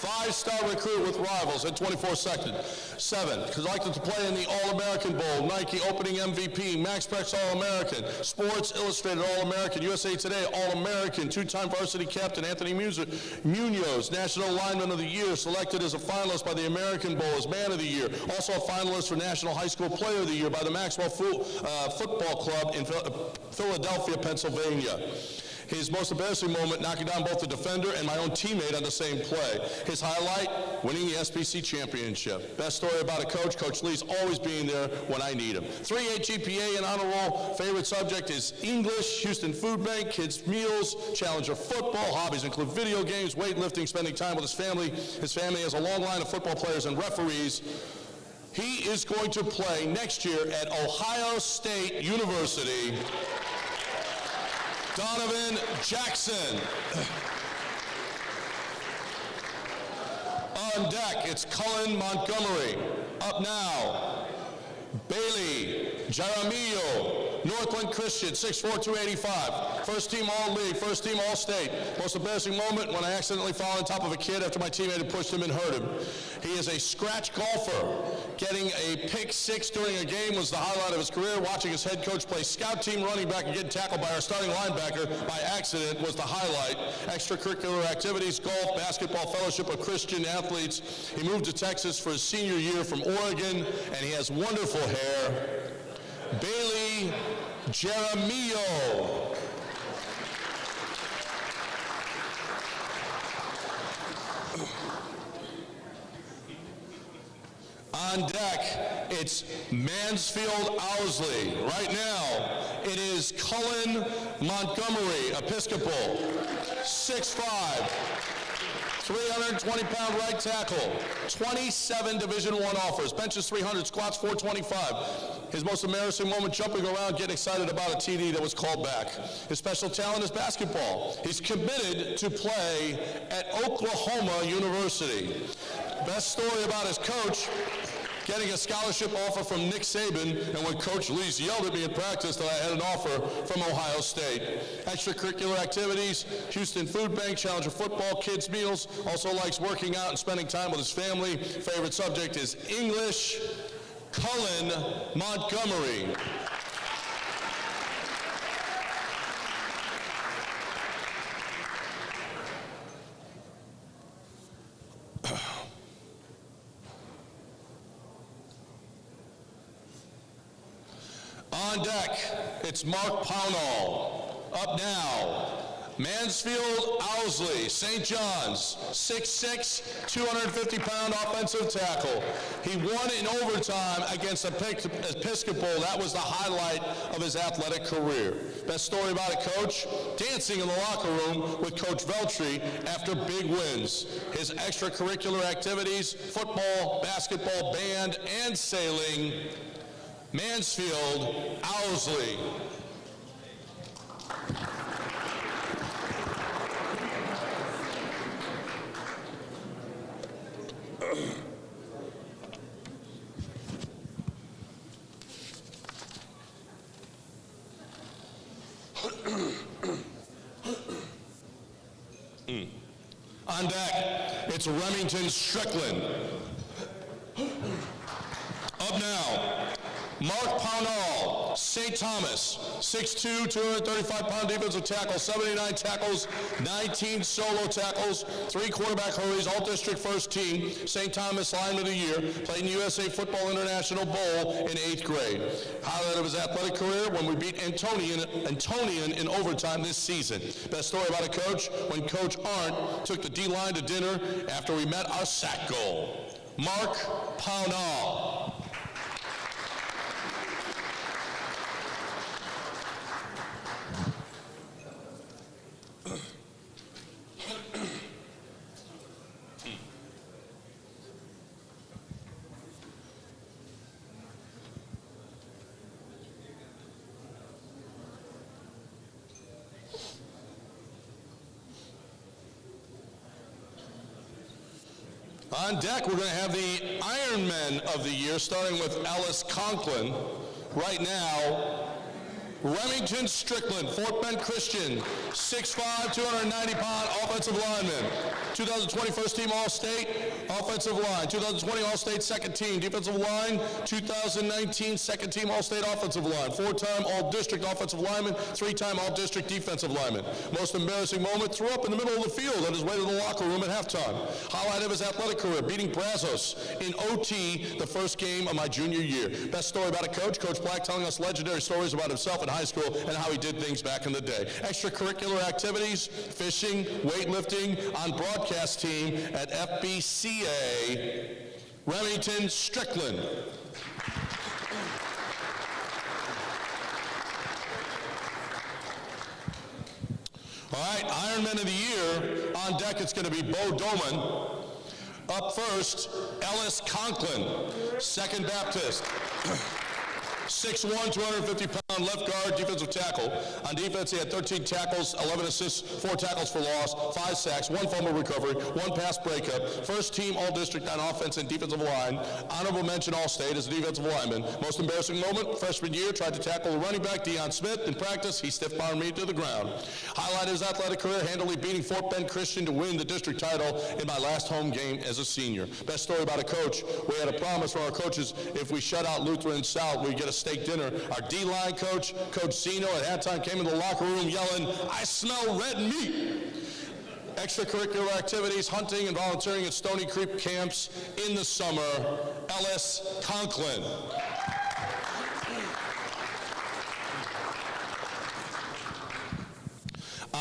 5-star recruit with Rivals at 24-7. Selected to play in the All-American Bowl, Nike opening MVP, Max Prex All-American, Sports Illustrated All-American, USA Today All-American, 2-time varsity captain Anthony Munoz, National Lineman of the Year, selected as a finalist by the American Bowl as Man of the Year, also a finalist for National High School Player of the Year by the Maxwell Football Club in Philadelphia, Pennsylvania. His most embarrassing moment, knocking down both the defender and my own teammate on the same play. His highlight, winning the SPC championship. Best story about a coach, Coach Lee's always being there when I need him. 3.8 GPA and honor roll. Favorite subject is English, Houston Food Bank, kids' meals, Challenger football. Hobbies include video games, weightlifting, spending time with his family. His family has a long line of football players and referees. He is going to play next year at Ohio State University. Donovan Jackson. On deck, it's Cullen Montgomery. Up now, Bailey Jaramillo, Northland Christian, 6'4", 285. First team All-League, first team All-State. Most embarrassing moment when I accidentally fell on top of a kid after my teammate had pushed him and hurt him. He is a scratch golfer. Getting a pick 6 during a game was the highlight of his career. Watching his head coach play scout team running back and getting tackled by our starting linebacker by accident was the highlight. Extracurricular activities, golf, basketball, fellowship of Christian athletes. He moved to Texas for his senior year from Oregon, and he has wonderful hair. Bailey Jeremio. On deck, it's Mansfield Owsley. Right now, it is Cullen Montgomery, Episcopal, 6'5", 320-pound right tackle, 27 Division I offers, benches 300, squats 425. His most embarrassing moment, jumping around, getting excited about a TD that was called back. His special talent is basketball. He's committed to play at Oklahoma University. Best story about his coach, getting a scholarship offer from Nick Saban, and when Coach Lees yelled at me in practice that I had an offer from Ohio State. Extracurricular activities, Houston Food Bank, Challenger football, kids' meals, also likes working out and spending time with his family. Favorite subject is English. Cullen Montgomery. On deck, it's Mark Pownall. Up now, Mansfield Owsley, St. John's, 6'6", 250-pound offensive tackle. He won in overtime against Episcopal. That was the highlight of his athletic career. Best story about it, Coach? Dancing in the locker room with Coach Veltri after big wins. His extracurricular activities, football, basketball, band, and sailing. Mansfield Owsley. On deck, it's Remington Strickland. Up now, Mark Pownall, St. Thomas, 6'2", 235-pound defensive tackle, 79 tackles, 19 solo tackles, 3 quarterback hurries, all-district first team, St. Thomas Lineman of the Year, played in USA Football International Bowl in 8th grade. Highlight of his athletic career when we beat Antonian in overtime this season. Best story about a coach, when Coach Arndt took the D-line to dinner after we met our sack goal. Mark Pownall. On deck, we're going to have the Ironmen of the Year, starting with Ellis Conklin. Right now, Remington Strickland, Fort Bend Christian, 6'5", 290-pound offensive lineman. 2020 first team All-State, offensive line. 2020 All-State second team, defensive line. 2019 second team All-State offensive line. 4-time All-District offensive lineman, 3-time All-District defensive lineman. Most embarrassing moment, threw up in the middle of the field on his way to the locker room at halftime. Highlight of his athletic career, beating Brazos in OT the first game of my junior year. Best story about a coach, Coach Black telling us legendary stories about himself in high school and how he did things back in the day. Extracurricular activities, fishing, weightlifting, on broadcast team at FBCA, Remington Strickland. All right, Ironman of the Year, on deck it's going to be Bo Doman. Up first, Ellis Conklin, Second Baptist. 6'1", 250-pound left guard, defensive tackle. On defense, he had 13 tackles, 11 assists, 4 tackles for loss, 5 sacks, 1 fumble recovery, 1 pass breakup. First team All-District on offense and defensive line. Honorable mention All-State as a defensive lineman. Most embarrassing moment, freshman year, tried to tackle the running back, Deion Smith. In practice, he stiff-armed me to the ground. Highlight his athletic career, handily beating Fort Bend Christian to win the district title in my last home game as a senior. Best story about a coach, we had a promise from our coaches, if we shut out Lutheran South, we'd get a steak dinner. Our D-line coach, Coach Zeno, at halftime came in the locker room yelling, "I smell red meat." Extracurricular activities, hunting and volunteering at Stony Creek camps in the summer, Ellis Conklin.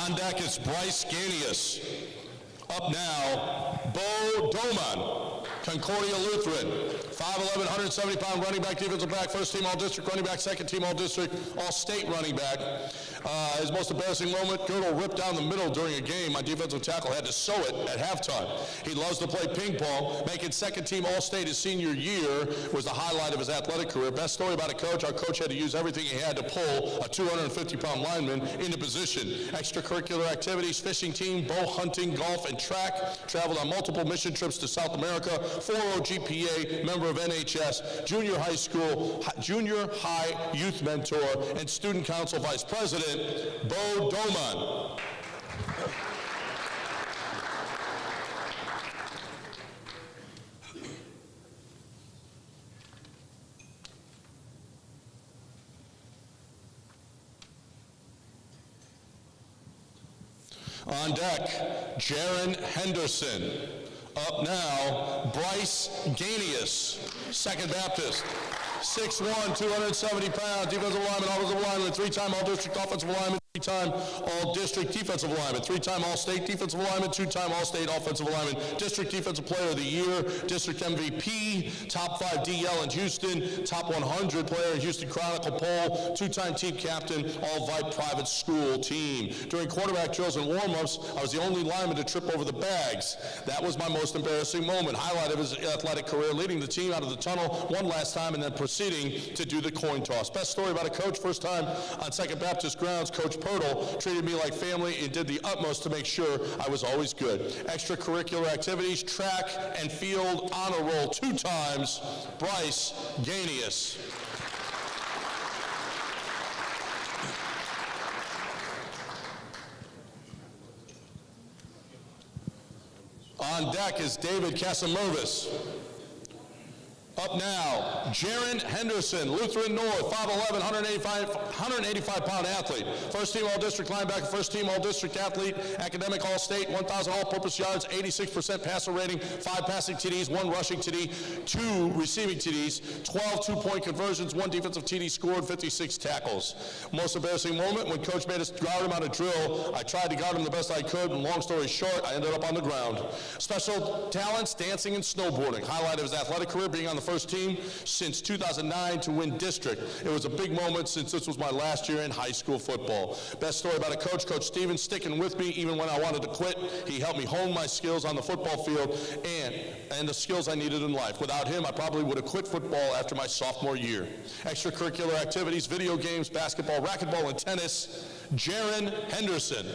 On deck is Bryce Ganius. Up now, Bo Doman, Concordia Lutheran. 5'11", 170-pound running back, defensive back, first team all-district running back, second team all-district, all-state running back. His most embarrassing moment, girdle ripped down the middle during a game. My defensive tackle had to sew it at halftime. He loves to play ping pong. Making second team all-state his senior year was the highlight of his athletic career. Best story about a coach, our coach had to use everything he had to pull a 250-pound lineman into position. Extracurricular activities, fishing team, bow hunting, golf, and track. Traveled on multiple mission trips to South America. 4.0 GPA, member of NHS, junior high youth mentor, and student council vice president, Bo Doman. On deck, Jaron Henderson. Up now, Bryce Ganius, Second Baptist. 6'1", 270-pound defensive lineman, offensive lineman, three-time all-district offensive lineman, three-time all-district defensive lineman, three-time all-state defensive lineman, two-time all-state offensive lineman, district defensive player of the year, district MVP, top 5 DL in Houston, top 100 player in Houston Chronicle poll, two-time team captain, all VYPE private school team. During quarterback drills and warm-ups, I was the only lineman to trip over the bags. That was my most embarrassing moment. Highlight of his athletic career, leading the team out of the tunnel one last time and then proceeding to do the coin toss. Best story about a coach, first time on Second Baptist grounds, Coach Pirtle treated me like family and did the utmost to make sure I was always good. Extracurricular activities, track and field honor roll 2 times, Bryce Ganius. On deck is David Casamervis. Up now, Jaron Henderson, Lutheran North, 5'11", 185-pound athlete. First team all-district linebacker, first team all-district athlete, academic all-state, 1,000 all-purpose yards, 86% passer rating, 5 passing TDs, 1 rushing TD, 2 receiving TDs, 12 two-point conversions, 1 defensive TD scored, 56 tackles. Most embarrassing moment, when coach made us guard him on a drill, I tried to guard him the best I could, and long story short, I ended up on the ground. Special talents, dancing and snowboarding. Highlight of his athletic career, being on the first team since 2009 to win district. It was a big moment since this was my last year in high school football. Best story about a coach, Coach Stevens, sticking with me even when I wanted to quit. He helped me hone my skills on the football field and the skills I needed in life. Without him, I probably would have quit football after my sophomore year. Extracurricular activities, video games, basketball, racquetball, and tennis, Jaron Henderson.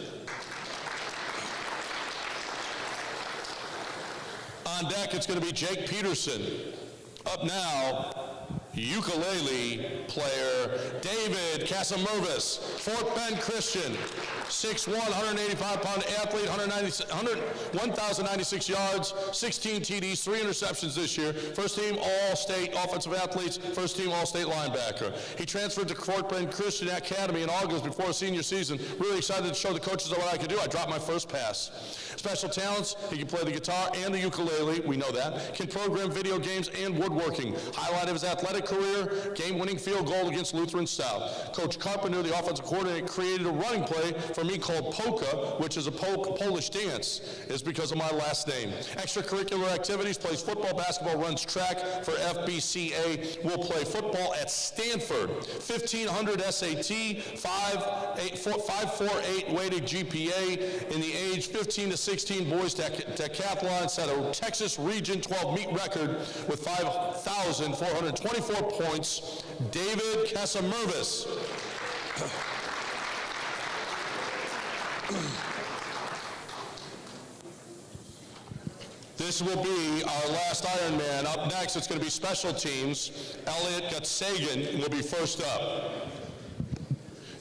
On deck, it's going to be Jake Peterson. Up now, ukulele player David Casamervis, Fort Bend Christian, 6'1", 185-pound athlete, 1,096 yards, 16 TDs, 3 interceptions this year. First team all-state offensive athletes, first team all-state linebacker. He transferred to Fort Bend Christian Academy in August before his senior season. Really excited to show the coaches what I could do. I dropped my first pass. Special talents, he can play the guitar and the ukulele, we know that. Can program video games and woodworking. Highlight of his athletic career, game-winning field goal against Lutheran South. Coach Carpenter, the offensive coordinator, created a running play for me called polka, which is a Polish dance. It's because of my last name. Extracurricular activities, plays football, basketball, runs track for FBCA. Will play football at Stanford. 1,500 SAT, 548 weighted GPA in the age 15 to 16 boys decathlon, set a Texas Region 12 meet record with 5,424 points, David Casamervis. This will be our last Ironman. Up next, it's going to be special teams. Elliot Gutsagan will be first up.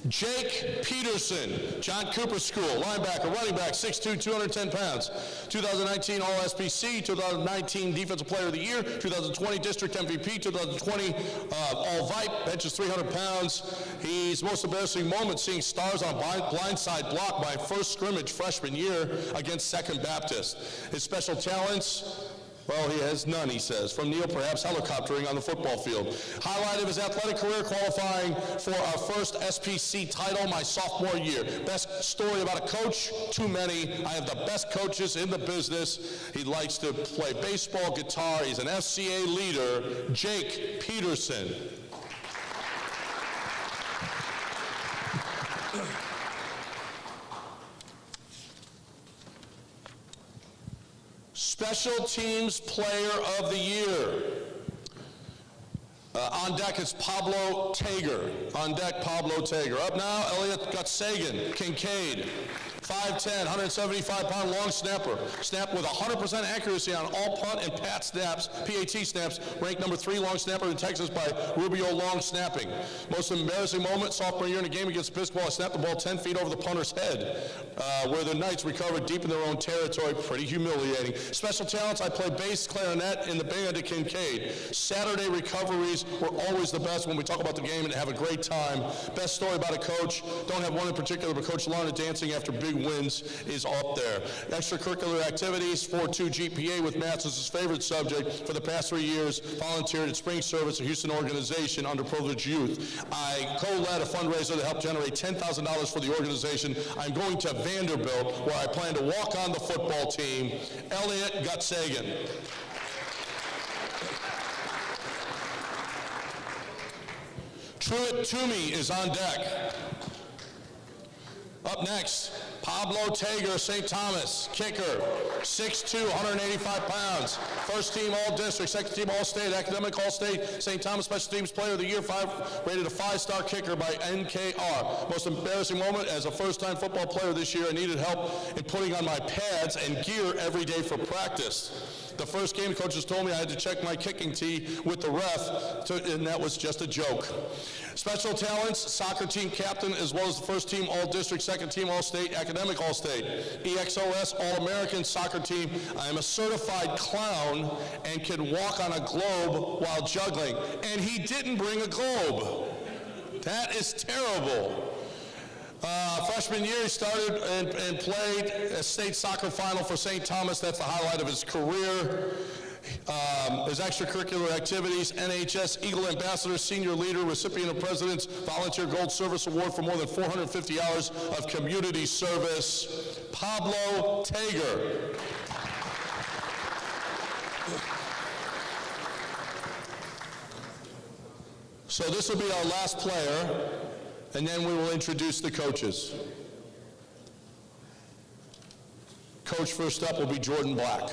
Jake Peterson, John Cooper School, linebacker, running back, 6'2", 210 pounds. 2019 All-SBC, 2019 Defensive Player of the Year, 2020 District MVP, 2020 All-VYPE, benches 300 pounds. His most embarrassing moment, seeing stars on blindside block by first scrimmage freshman year against Second Baptist. His special talents, Well, he has none, he says. From Neil, perhaps helicoptering on the football field. Highlight of his athletic career, qualifying for our first SPC title my sophomore year. Best story about a coach? Too many. I have the best coaches in the business. He likes to play baseball, guitar. He's an FCA leader, Jake Peterson. Special Teams Player of the Year. On deck is Pablo Tager. On deck, Pablo Tager. Up now, Elliot Gutsagan, Kincaid. 5'10", 175-pound long snapper. Snapped with 100% accuracy on all punt and PAT snaps, ranked number 3 long snapper in Texas by Rubio Long Snapping. Most embarrassing moment, sophomore year in a game against Episcopal, I snapped the ball 10 feet over the punter's head, where the Knights recovered deep in their own territory. Pretty humiliating. Special talents, I played bass clarinet in the band at Kincaid. Saturday recoveries were always the best when we talk about the game and have a great time. Best story about a coach, don't have one in particular, but Coach Lana dancing after big wins is up there. Extracurricular activities, 4.2 GPA with math as his favorite subject. For the past 3 years, volunteered at Spring Service, a Houston organization underprivileged youth. I co-led a fundraiser to help generate $10,000 for the organization. I'm going to Vanderbilt, where I plan to walk on the football team. Elliot Gutsagan. Truett Toomey is on deck. Up next, Pablo Tager, St. Thomas, kicker, 6'2", 185 pounds. First team All-District, second team All-State, academic All-State, St. Thomas Special Teams Player of the Year, rated a 5-star kicker by NKR. Most embarrassing moment, as a first-time football player this year, I needed help in putting on my pads and gear every day for practice. The first game, coaches told me I had to check my kicking tee with the ref, and that was just a joke. Special talents, soccer team captain, as well as the first team All-District, second team All-State, academic All-State, EXOS All-American soccer team. I am a certified clown and can walk on a globe while juggling. And he didn't bring a globe. That is terrible. Freshman year, he started and played a state soccer final for St. Thomas. That's the highlight of his career. His extracurricular activities, NHS Eagle Ambassador, senior leader, recipient of President's Volunteer Gold Service Award for more than 450 hours of community service, Pablo Tager. So this will be our last player, and then we will introduce the coaches. Coach first up will be Jordan Black.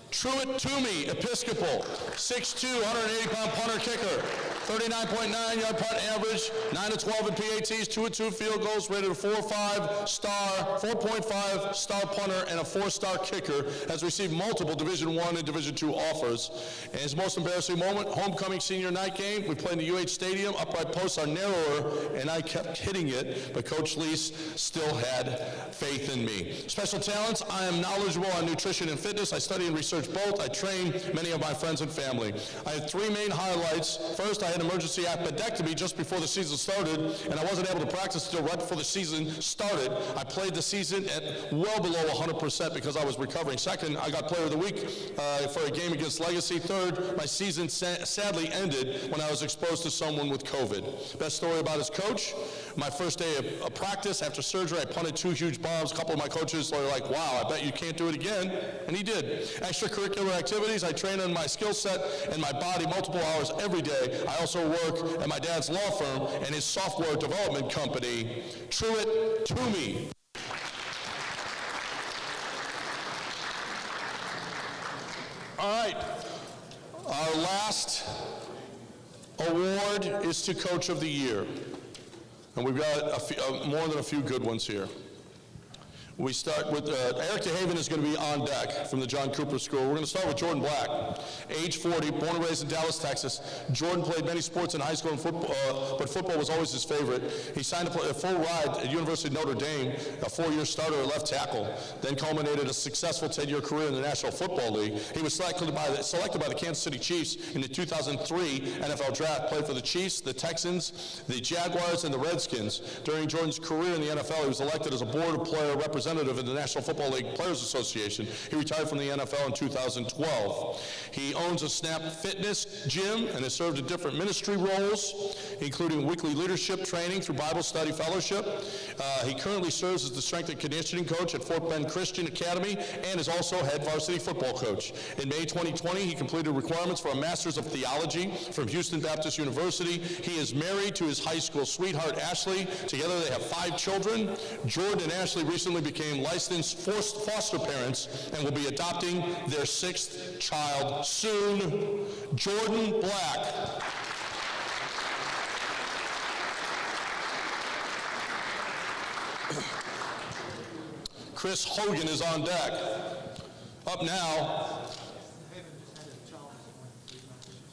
Truett Toomey, Episcopal, 6'2", 180-pound punter kicker, 39.9-yard punt average, 9 of 12 in PATs, 2 of 2 field goals, rated a 4.5 star punter, and a 4-star kicker. Has received multiple Division I and Division II offers. And his most embarrassing moment, homecoming senior night game. We played in the UH Stadium. Upright posts are narrower, and I kept hitting it, but Coach Lease still had faith in me. Special talents, I am knowledgeable on nutrition and fitness. I study and research both. I train many of my friends and family. I had 3 main highlights. First, I had emergency appendectomy just before the season started, and I wasn't able to practice until right before the season started. I played the season at well below 100% because I was recovering. Second, I got Player of the Week for a game against Legacy. Third, my season sadly ended when I was exposed to someone with COVID. Best story about his coach, my first day of practice after surgery, I punted 2 huge bombs. A couple of my coaches were like, wow, I bet you can't do it again, and he did. Extracurricular activities, I train on my skill set and my body multiple hours every day. I also work at my dad's law firm and his software development company, Truett Toomey. All right, our last award is to Coach of the Year. And we've got more than a few good ones here. We start with, Eric DeHaven is going to be on deck from the John Cooper School. We're going to start with Jordan Black, age 40, born and raised in Dallas, Texas. Jordan played many sports in high school, and but football was always his favorite. He signed a full ride at University of Notre Dame, a 4-year starter at left tackle, then culminated a successful 10-year career in the National Football League. He was selected by the Kansas City Chiefs in the 2003 NFL Draft, played for the Chiefs, the Texans, the Jaguars, and the Redskins. During Jordan's career in the NFL, he was elected as a board player representative representative in the National Football League Players Association. He retired from the NFL in 2012. He owns a Snap Fitness gym and has served in different ministry roles, including weekly leadership training through Bible Study Fellowship. He currently serves as the strength and conditioning coach at Fort Bend Christian Academy and is also head varsity football coach. In May 2020, he completed requirements for a Master's of Theology from Houston Baptist University. He is married to his high school sweetheart, Ashley. Together they have 5 children. Jordan and Ashley recently became licensed foster parents and will be adopting their 6th child soon. Jordan Black. Chris Hogan is on deck. Up now.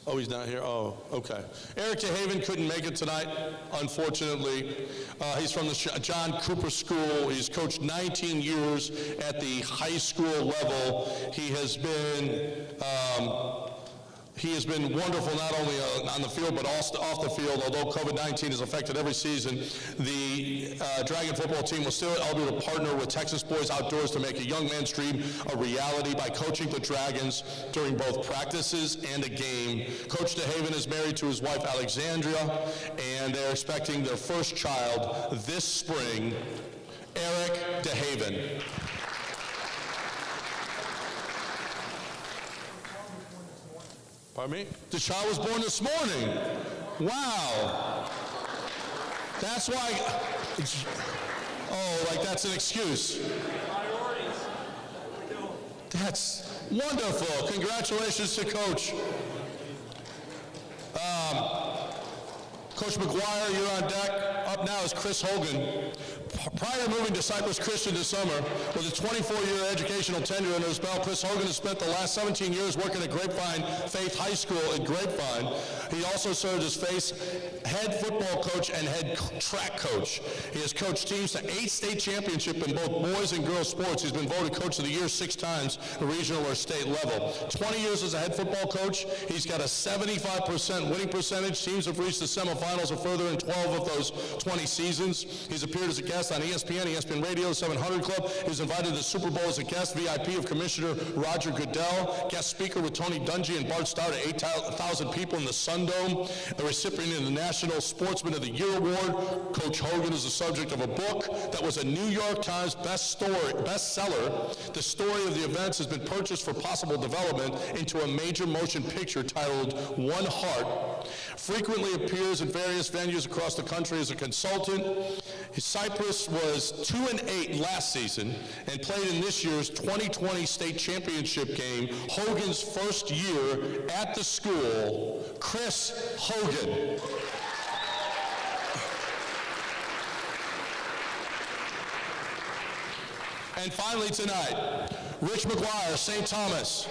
Oh, he's not here? Oh, okay. Eric DeHaven couldn't make it tonight, unfortunately. He's from the John Cooper School. He's coached 19 years at the high school level. He has been wonderful not only on the field but also off the field. Although COVID-19 has affected every season, the Dragon football team will still able to partner with Texas Boys Outdoors to make a young man's dream a reality by coaching the Dragons during both practices and a game. Coach DeHaven is married to his wife Alexandria, and they're expecting their first child this spring, Eric DeHaven. Pardon me? The child was born this morning. Wow. That's why, that's an excuse. That's wonderful. Congratulations to Coach. Coach McGuire, you're on deck. Up now is Chris Hogan. Prior to moving to Cypress Christian this summer, with a 24-year educational tenure under his belt, Chris Hogan has spent the last 17 years working at Grapevine Faith High School in Grapevine. He also served as head football coach and head track coach. He has coached teams to 8 state championships in both boys and girls sports. He's been voted Coach of the Year 6 times at regional or state level. 20 years as a head football coach. He's got a 75% winning percentage. Teams have reached the semifinals or further in 12 of those 20 seasons. He's appeared as a guest on ESPN Radio, 700 Club. He was invited to the Super Bowl as a guest VYPE of Commissioner Roger Goodell, guest speaker with Tony Dungy and Bart Starr to 8,000 people in the Sun Dome, a recipient of the National Sportsman of the Year Award. Coach Hogan is the subject of a book that was a New York Times bestseller. The story of the events has been purchased for possible development into a major motion picture titled One Heart. Frequently appears in various venues across the country as a consultant. Cypress was 2-8 last season and played in this year's 2020 state championship game. Hogan's first year at the school, Chris Hogan. And finally tonight, Rich McGuire, St. Thomas.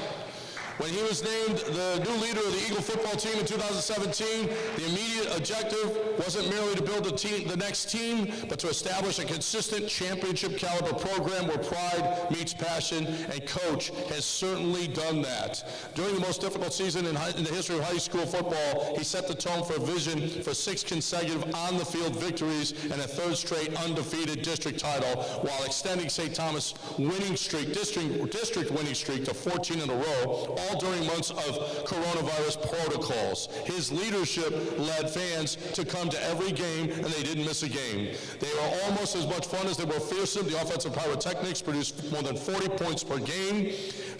When he was named the new leader of the Eagle football team in 2017, the immediate objective wasn't merely to build the next team, but to establish a consistent championship caliber program where pride meets passion, and Coach has certainly done that. During the most difficult season in the history of high school football, he set the tone for a vision for 6 consecutive on-the-field victories and a 3rd straight undefeated district title, while extending St. Thomas' winning streak, district winning streak to 14 in a row, all during months of coronavirus protocols. His leadership led fans to come to every game, and they didn't miss a game. They were almost as much fun as they were fearsome. The offensive pyrotechnics produced more than 40 points per game.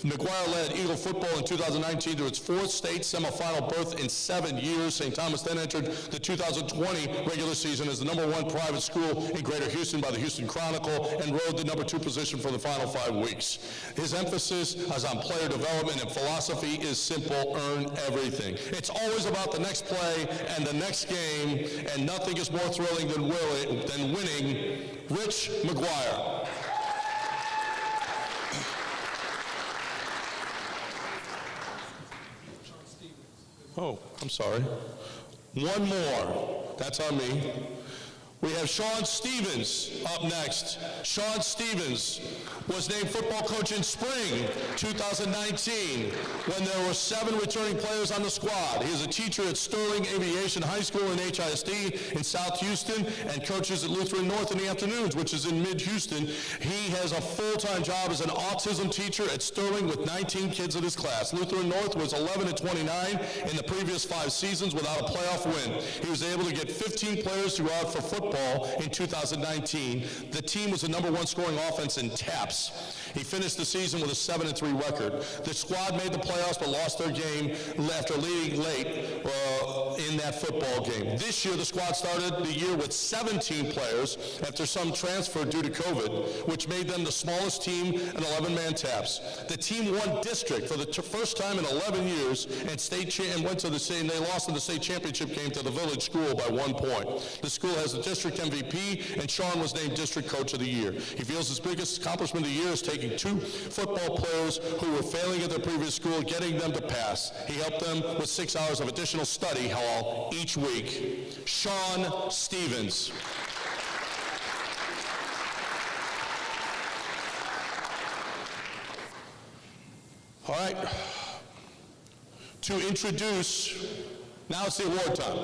McGuire led Eagle football in 2019 to its 4th state semifinal berth in 7 years. St. Thomas then entered the 2020 regular season as the #1 private school in Greater Houston by the Houston Chronicle and rode the #2 position for the final 5 weeks. His emphasis is on player development and philosophy is simple: earn everything. It's always about the next play and the next game, and nothing is more thrilling than winning. Rich McGuire. Oh, I'm sorry. One more. That's on me. We have Sean Stevens up next. Sean Stevens was named football coach in spring 2019 when there were 7 returning players on the squad. He is a teacher at Sterling Aviation High School in HISD in South Houston and coaches at Lutheran North in the afternoons, which is in mid-Houston. He has a full-time job as an autism teacher at Sterling with 19 kids in his class. Lutheran North was 11-29 in the previous 5 seasons without a playoff win. He was able to get 15 players throughout for football in 2019. The team was the #1 scoring offense in taps. He finished the season with a 7-3 record. The squad made the playoffs but lost their game after leading late in that football game. This year, the squad started the year with 17 players after some transfer due to COVID, which made them the smallest team in 11-man taps. The team won district for the first time in 11 years and went to the state, and they lost in the state championship game to the village school by 1 point. The school has a district MVP, and Sean was named district coach of the year. He feels his biggest accomplishment of the year is taking 2 football players who were failing at their previous school, getting them to pass. He helped them with 6 hours of additional study hall each week. Sean Stevens. All right. To introduce, now it's the award time.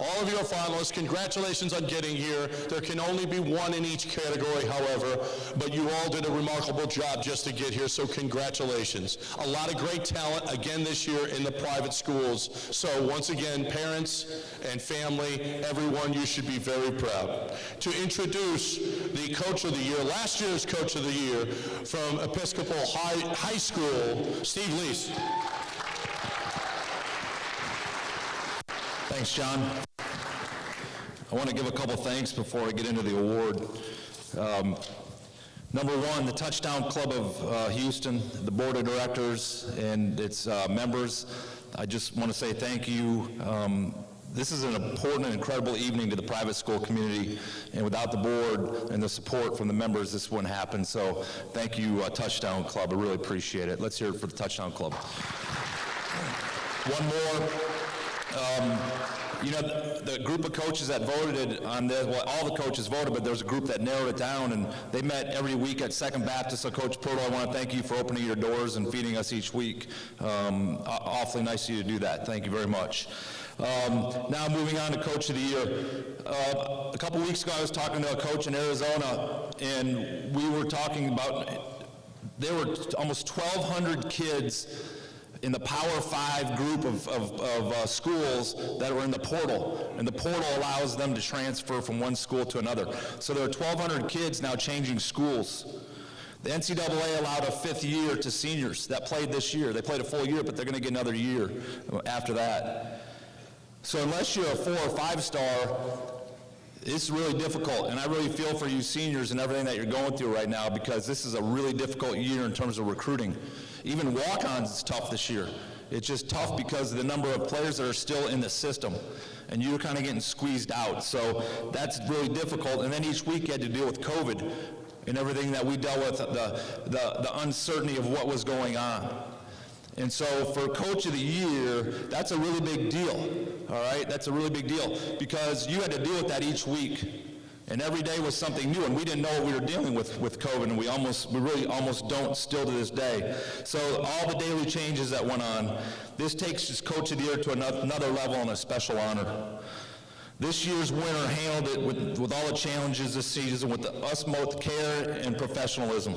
All of you are finalists. Congratulations on getting here. There can only be 1 in each category, however, but you all did a remarkable job just to get here, so congratulations. A lot of great talent again this year in the private schools. So once again, parents and family, everyone, you should be very proud. To introduce the coach of the year, last year's coach of the year from Episcopal High School, Steve Lease. Thanks, John. I want to give a couple thanks before I get into the award. Number 1, the Touchdown Club of Houston, the board of directors and its members. I just want to say thank you. This is an important and incredible evening to the private school community, and without the board and the support from the members, this wouldn't happen. So thank you, Touchdown Club. I really appreciate it. Let's hear it for the Touchdown Club. One more. You know, the group of coaches that voted on this, well, all the coaches voted, but there's a group that narrowed it down, and they met every week at Second Baptist. So Coach Purtle, I want to thank you for opening your doors and feeding us each week. Awfully nice of you to do that. Thank you very much. Now moving on to Coach of the Year. A couple weeks ago, I was talking to a coach in Arizona, and we were talking about, there were almost 1,200 kids in the Power 5 group of schools that were in the portal, and the portal allows them to transfer from one school to another. So there are 1,200 kids now changing schools. The NCAA allowed a 5th year to seniors that played this year. They played a full year, but they're going to get another year after that. So unless you're a 4 or 5 star, it's really difficult, and I really feel for you seniors and everything that you're going through right now, because this is a really difficult year in terms of recruiting. Even walk-ons is tough this year. It's just tough because of the number of players that are still in the system, and you're kind of getting squeezed out. So that's really difficult, and then each week you had to deal with COVID and everything that we dealt with, the uncertainty of what was going on. And so for Coach of the Year, that's a really big deal, all right? That's a really big deal, because you had to deal with that each week. And every day was something new, and we didn't know what we were dealing with COVID, and we really almost don't still to this day. So all the daily changes that went on, this takes this Coach of the Year to another level and a special honor. This year's winner handled it with all the challenges this season with the utmost care and professionalism.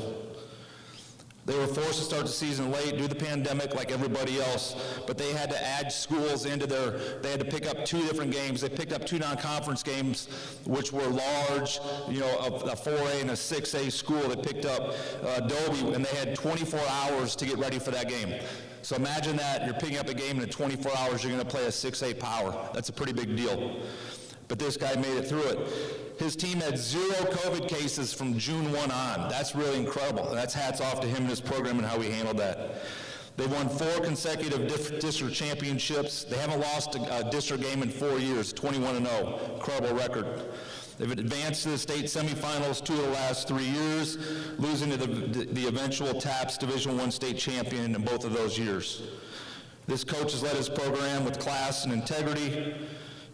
They were forced to start the season late due to the pandemic like everybody else, but they had to add schools into they had to pick up 2 different games. They picked up 2 non-conference games, which were large, you know, a 4A and a 6A school. They picked up Adobe, and they had 24 hours to get ready for that game. So imagine that, you're picking up a game, and in 24 hours you're going to play a 6A power. That's a pretty big deal. But this guy made it through it. His team had 0 COVID cases from June 1 on. That's really incredible. And that's hats off to him and his program and how he handled that. They won 4 consecutive district championships. They haven't lost a district game in 4 years, 21-0. Incredible record. They've advanced to the state semifinals 2 of the last 3 years, losing to the eventual TAPS Division I state champion in both of those years. This coach has led his program with class and integrity.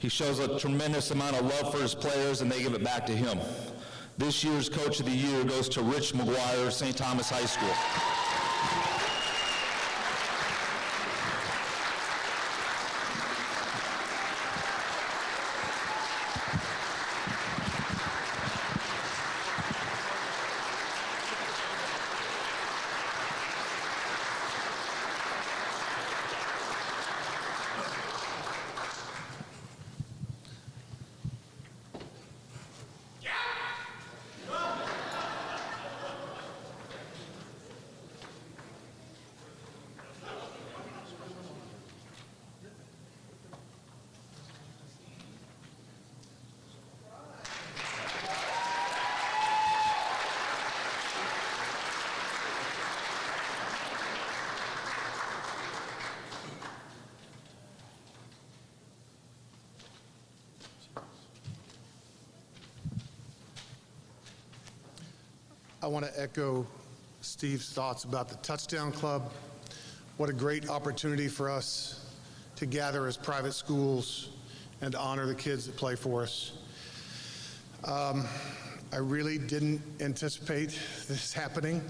He shows a tremendous amount of love for his players, and they give it back to him. This year's Coach of the Year goes to Rich McGuire, St. Thomas High School. I want to echo Steve's thoughts about the Touchdown Club. What a great opportunity for us to gather as private schools and to honor the kids that play for us. I really didn't anticipate this happening,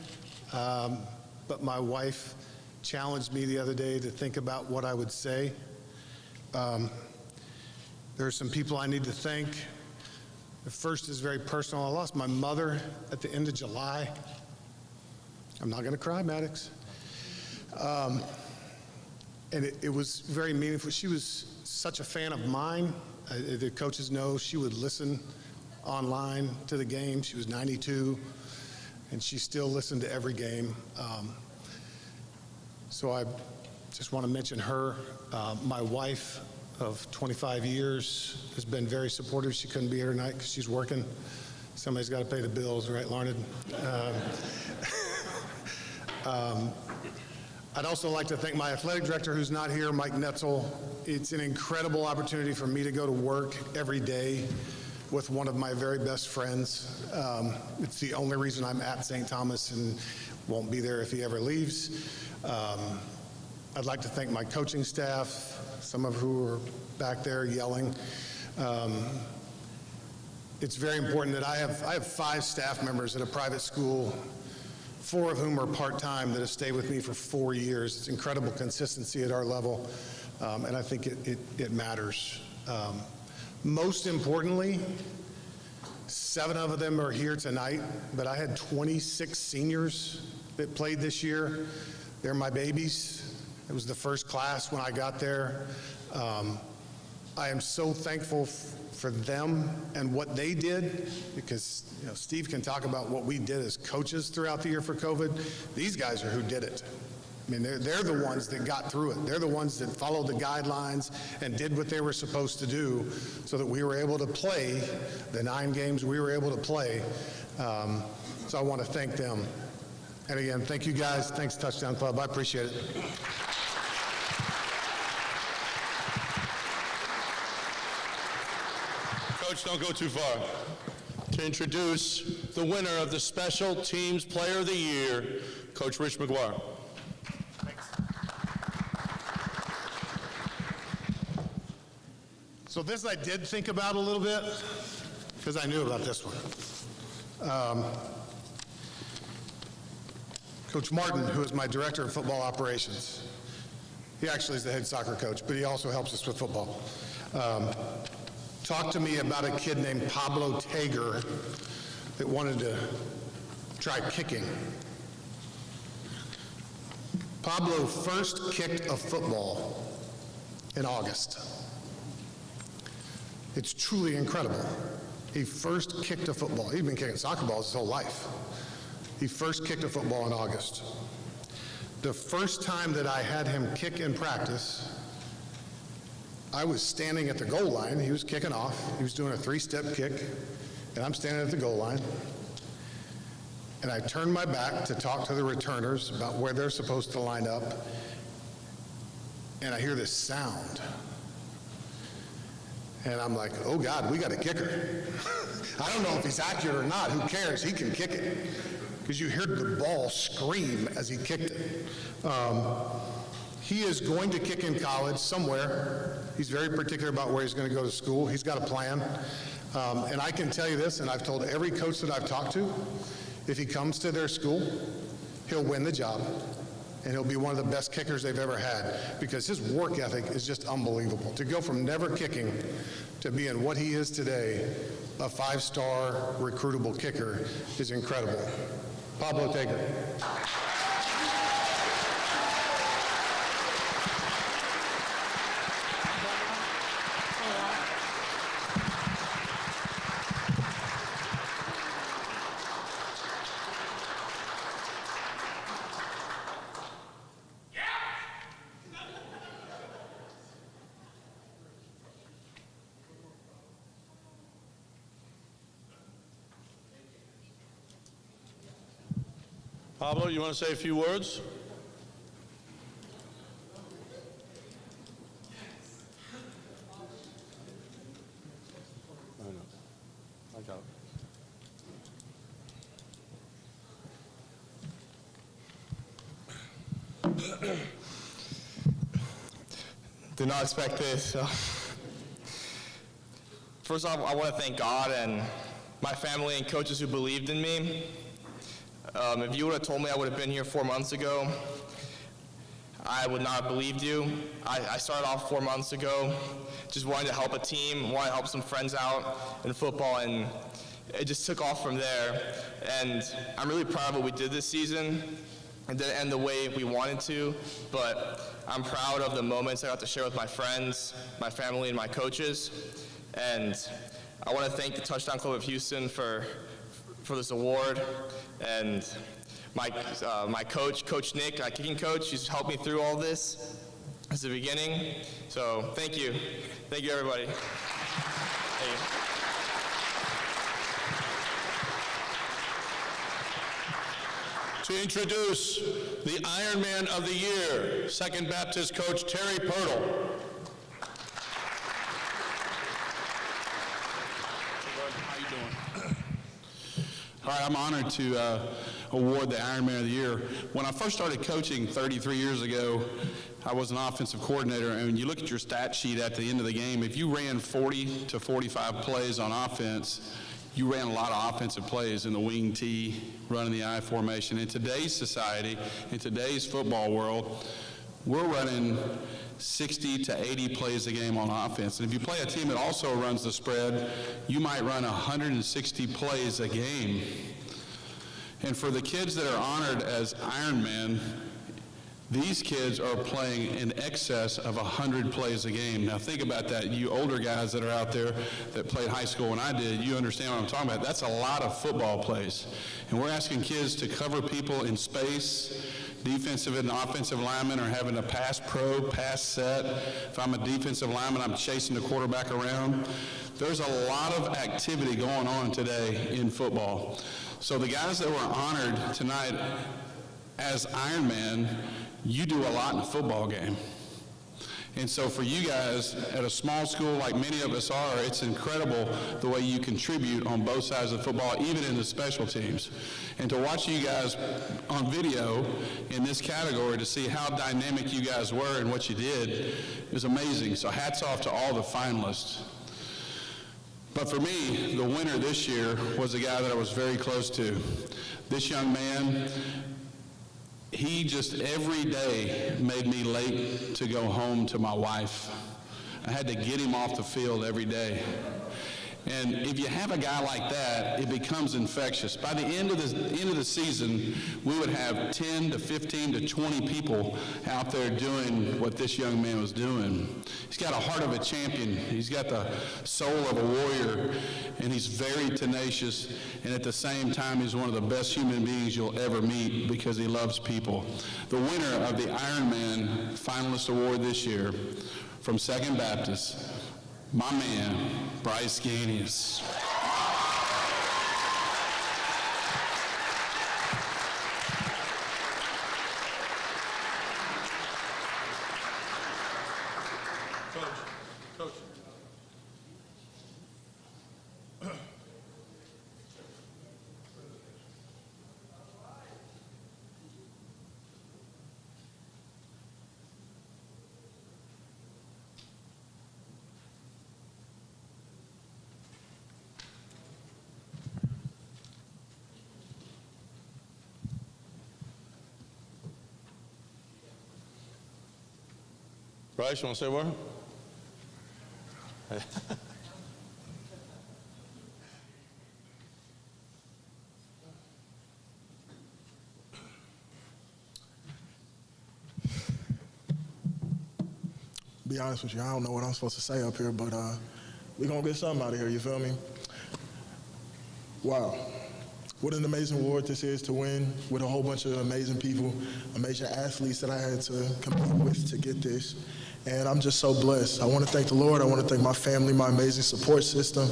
but my wife challenged me the other day to think about what I would say. There are some people I need to thank. The first is very personal. I lost my mother at the end of July. I'm not going to cry, Maddox. And it was very meaningful. She was such a fan of mine. The coaches know she would listen online to the game. She was 92, and she still listened to every game. So I just want to mention her. My wife of 25 years has been very supportive. She couldn't be here tonight because she's working. Somebody's got to pay the bills, right, Larned? I'd also like to thank my athletic director who's not here, Mike Netzel. It's an incredible opportunity for me to go to work every day with one of my very best friends. It's the only reason I'm at St. Thomas and won't be there if he ever leaves. I'd like to thank my coaching staff, some of who are back there yelling. It's very important that I have 5 staff members at a private school, 4 of whom are part-time that have stayed with me for 4 years. It's incredible consistency at our level, and I think it matters. Most importantly, 7 of them are here tonight, but I had 26 seniors that played this year. They're my babies. It was the first class when I got there. I am so thankful for them and what they did, because Steve can talk about what we did as coaches throughout the year for COVID. These guys are who did it. I mean, they're the ones that got through it. They're the ones that followed the guidelines and did what they were supposed to do so that we were able to play the 9 games we were able to play. So I want to thank them. And again, thank you guys. Thanks, Touchdown Club. I appreciate it. Coach, don't go too far. To introduce the winner of the Special Teams Player of the Year, Coach Rich McGuire. Thanks. So this I did think about a little bit, because I knew about this one. Coach Martin, who is my director of football operations, he actually is the head soccer coach, but he also helps us with football. Talked to me about a kid named Pablo Tager that wanted to try kicking. Pablo first kicked a football in August. It's truly incredible. He first kicked a football. He'd been kicking soccer balls his whole life. He first kicked a football in August. The first time that I had him kick in practice, I was standing at the goal line. He was kicking off. He was doing a 3-step kick, and I'm standing at the goal line. And I turned my back to talk to the returners about where they're supposed to line up, and I hear this sound. And I'm like, oh God, we got a kicker. I don't know if he's accurate or not. Who cares? He can kick it. Because you heard the ball scream as he kicked it. He is going to kick in college somewhere. He's very particular about where he's going to go to school. He's got a plan. And I can tell you this, and I've told every coach that I've talked to, if he comes to their school, he'll win the job. And he'll be one of the best kickers they've ever had because his work ethic is just unbelievable. To go from never kicking to being what he is today, a 5-star recruitable kicker, is incredible. Pablo Taker. Pablo, you want to say a few words? I know. I got it. Did not expect this. So. First off, I want to thank God and my family and coaches who believed in me. If you would have told me I would have been here 4 months ago, I would not have believed you. I started off 4 months ago just wanting to help a team, wanting to help some friends out in football, and it just took off from there. And I'm really proud of what we did this season. It didn't end the way we wanted to, but I'm proud of the moments I got to share with my friends, my family, and my coaches. And I want to thank the Touchdown Club of Houston for this award, and my coach, Coach Nick, my kicking coach, he's helped me through all this since the beginning. So thank you. Thank you, everybody. Thank you. To introduce the Ironman of the Year, Second Baptist coach Terry Pirtle. How you doing? All right, I'm honored to award the Ironman of the Year. When I first started coaching 33 years ago, I was an offensive coordinator, and when you look at your stat sheet at the end of the game, if you ran 40 to 45 plays on offense, you ran a lot of offensive plays in the wing tee, running the I formation. In today's society, in today's football world, we're running 60 to 80 plays a game on offense. And if you play a team that also runs the spread, you might run 160 plays a game. And for the kids that are honored as Ironman, these kids are playing in excess of 100 plays a game. Now think about that. You older guys that are out there that played high school when I did, you understand what I'm talking about. That's a lot of football plays. And we're asking kids to cover people in space. Defensive and offensive linemen are having a pass pro, pass set. If I'm a defensive lineman, I'm chasing the quarterback around. There's a lot of activity going on today in football. So the guys that were honored tonight as Ironman, you do a lot in a football game. And so for you guys at a small school like many of us are, it's incredible the way you contribute on both sides of football, even in the special teams. And to watch you guys on video in this category to see how dynamic you guys were and what you did is amazing. So hats off to all the finalists. But for me, the winner this year was a guy that I was very close to. This young man, he just every day made me late to go home to my wife. I had to get him off the field every day. And if you have a guy like that, it becomes infectious. By the end of the season, we would have 10 to 15 to 20 people out there doing what this young man was doing. He's got a heart of a champion. He's got the soul of a warrior, and he's very tenacious. And at the same time, he's one of the best human beings you'll ever meet because he loves people. The winner of the Ironman Finalist Award this year from Second Baptist, my man, Bryce Ganius. Coach. Bryce, you want to say a word? Be honest with you, I don't know what I'm supposed to say up here, but we're going to get something out of here, you feel me? Wow. What an amazing award this is to win with a whole bunch of amazing people, amazing athletes that I had to compete with to get this. And I'm just so blessed. I want to thank the Lord. I want to thank my family, my amazing support system,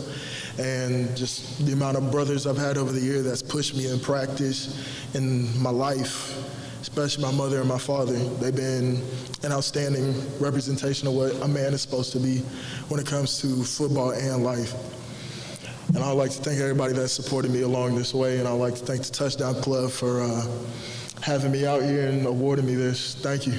and just the amount of brothers I've had over the year that's pushed me in practice, in my life, especially my mother and my father. They've been an outstanding representation of what a man is supposed to be when it comes to football and life. And I'd like to thank everybody that supported me along this way, and I'd like to thank the Touchdown Club for having me out here and awarding me this. Thank you.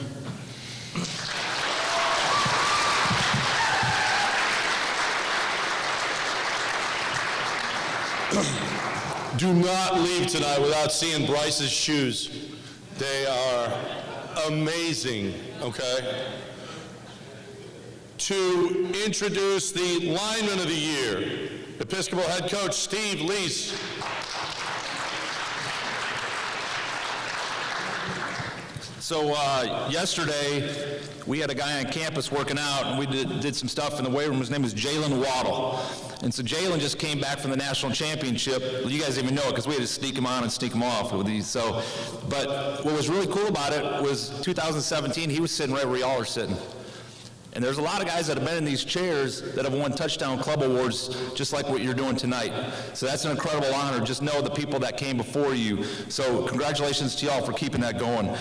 Do not leave tonight without seeing Bryce's shoes. They are amazing, okay? To introduce the lineman of the year, Episcopal head coach Steve Lease. So yesterday, we had a guy on campus working out, and we did some stuff in the weight room. His name is Jalen Waddle. And so Jalen just came back from the national championship. Well, you guys even know it because we had to sneak him on and sneak him off with these. So, but what was really cool about it was 2017, he was sitting right where y'all are sitting. And there's a lot of guys that have been in these chairs that have won Touchdown Club Awards just like what you're doing tonight. So that's an incredible honor. Just know the people that came before you. So congratulations to y'all for keeping that going.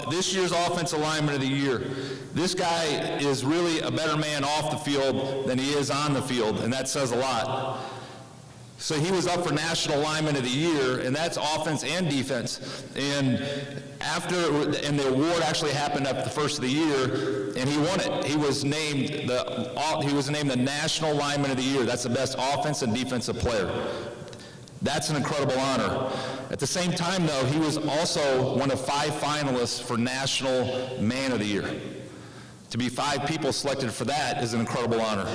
This year's Offensive Lineman of the Year. This guy is really a better man off the field than he is on the field, and that says a lot. So he was up for National Lineman of the Year, and that's offense and defense. And the award actually happened at the first of the year, and he won it. He was named the National Lineman of the Year. That's the best offense and defensive player. That's an incredible honor. At the same time, though, he was also one of 5 finalists for National Man of the Year. To be 5 people selected for that is an incredible honor.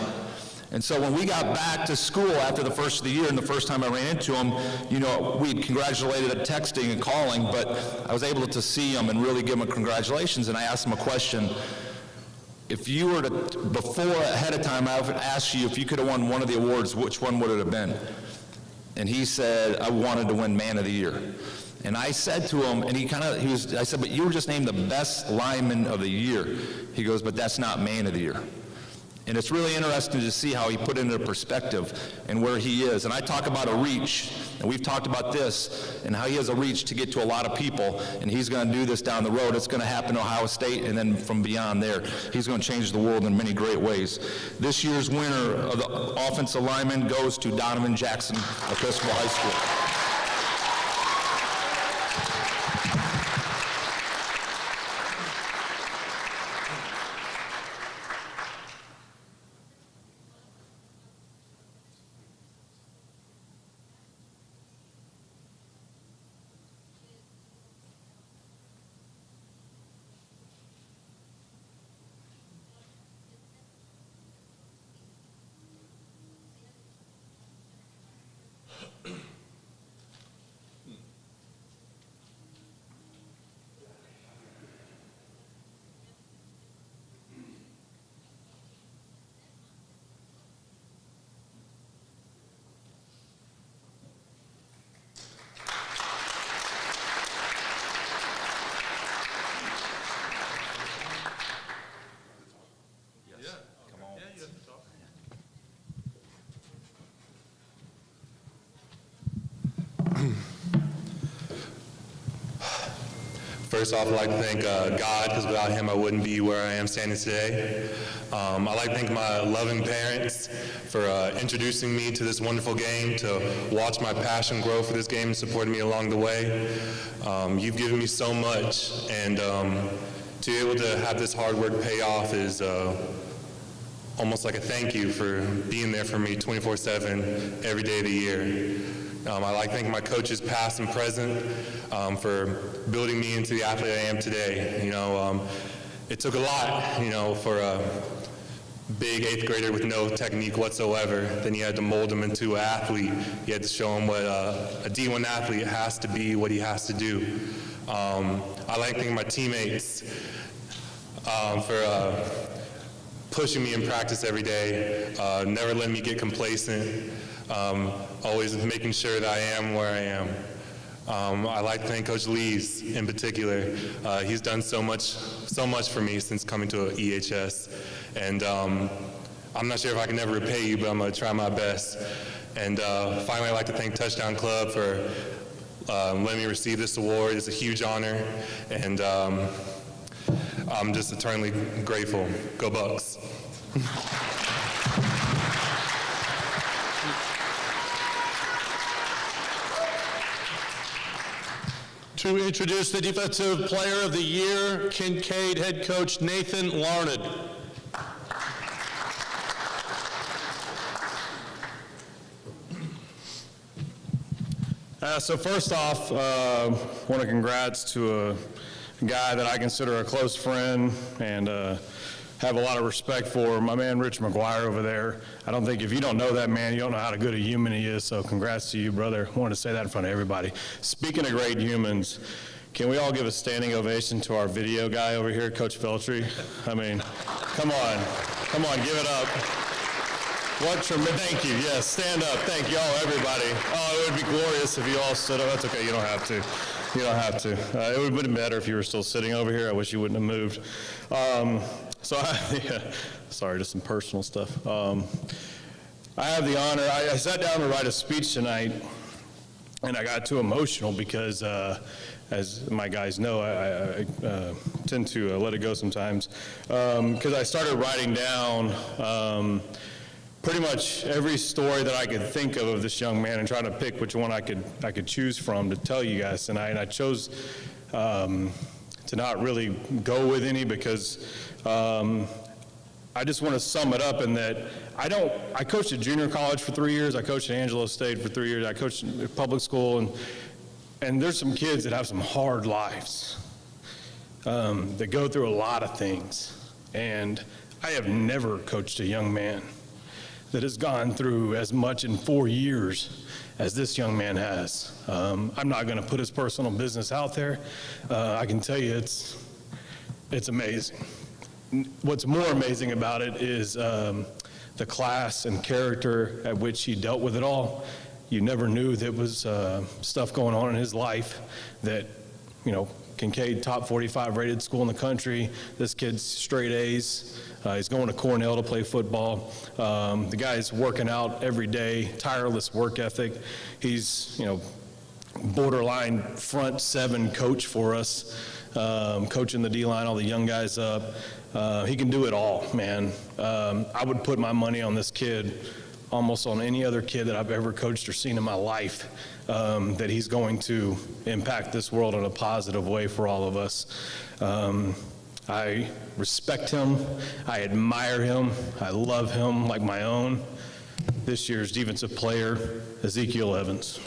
And so when we got back to school after the first of the year, and the first time I ran into him, you know, we'd congratulated at texting and calling, but I was able to see him and really give him congratulations, and I asked him a question. If you were to, ahead of time, I would ask you if you could have won one of the awards, which one would it have been? And he said, I wanted to win Man of the Year. And I said to him, and I said, but you were just named the best lineman of the year. He goes, but that's not Man of the Year. And it's really interesting to see how he put it into perspective and where he is. And I talk about a reach, and we've talked about this, and how he has a reach to get to a lot of people, and he's going to do this down the road. It's going to happen in Ohio State, and then from beyond there, he's going to change the world in many great ways. This year's winner of the offensive lineman goes to Donovan Jackson, Episcopal High School. First off, I'd like to thank God, because without him I wouldn't be where I am standing today. I'd like to thank my loving parents for introducing me to this wonderful game, to watch my passion grow for this game and supporting me along the way. You've given me so much, and to be able to have this hard work pay off is almost like a thank you for being there for me 24/7 every day of the year. I'd like to thank my coaches, past and present, for building me into the athlete I am today. You know, it took a lot, for a big 8th grader with no technique whatsoever. Then you had to mold him into an athlete. You had to show him what a D1 athlete has to be, what he has to do. I like thanking my teammates for pushing me in practice every day, never letting me get complacent, always making sure that I am where I am. I like to thank Coach Lees in particular. He's done so much for me since coming to EHS. And I'm not sure if I can ever repay you, but I'm going to try my best. And finally, I'd like to thank Touchdown Club for letting me receive this award. It's a huge honor, and I'm just eternally grateful. Go Bucks. To introduce the Defensive Player of the Year, Kincaid head coach Nathan Larned. So first off, I want to congrats to a guy that I consider a close friend and have a lot of respect for, my man Rich McGuire over there. I don't think, if you don't know that man, you don't know how good a human he is, so congrats to you, brother. I wanted to say that in front of everybody. Speaking of great humans, can we all give a standing ovation to our video guy over here, Coach Feltry? I mean, come on, give it up. What tremendous, thank you, yes, stand up, thank you all, everybody. Oh, it would be glorious if you all stood up. That's okay, you don't have to. You don't have to. It would have been better if you were still sitting over here. I wish you wouldn't have moved. Sorry, just some personal stuff. I have the honor, I sat down to write a speech tonight, and I got too emotional because, as my guys know, I tend to let it go sometimes, because I started writing down pretty much every story that I could think of this young man and trying to pick which one I could choose from to tell you guys tonight. And I chose to not really go with any because I just want to sum it up in that I coached at junior college for 3 years. I coached at Angelo State for 3 years. I coached at public school, and there's some kids that have some hard lives that go through a lot of things. And I have never coached a young man that has gone through as much in 4 years as this young man has. I'm not going to put his personal business out there. I can tell you it's amazing. What's more amazing about it is the class and character at which he dealt with it all. You never knew there was stuff going on in his life that, Kincaid, top 45 rated school in the country. This kid's straight A's. He's going to Cornell to play football. The guy's working out every day, tireless work ethic. He's, borderline front seven coach for us, coaching the D-line, all the young guys up. He can do it all, man. I would put my money on this kid, almost on any other kid that I've ever coached or seen in my life, that he's going to impact this world in a positive way for all of us. I respect him. I admire him. I love him like my own. This year's defensive player, Ezekiel Evans.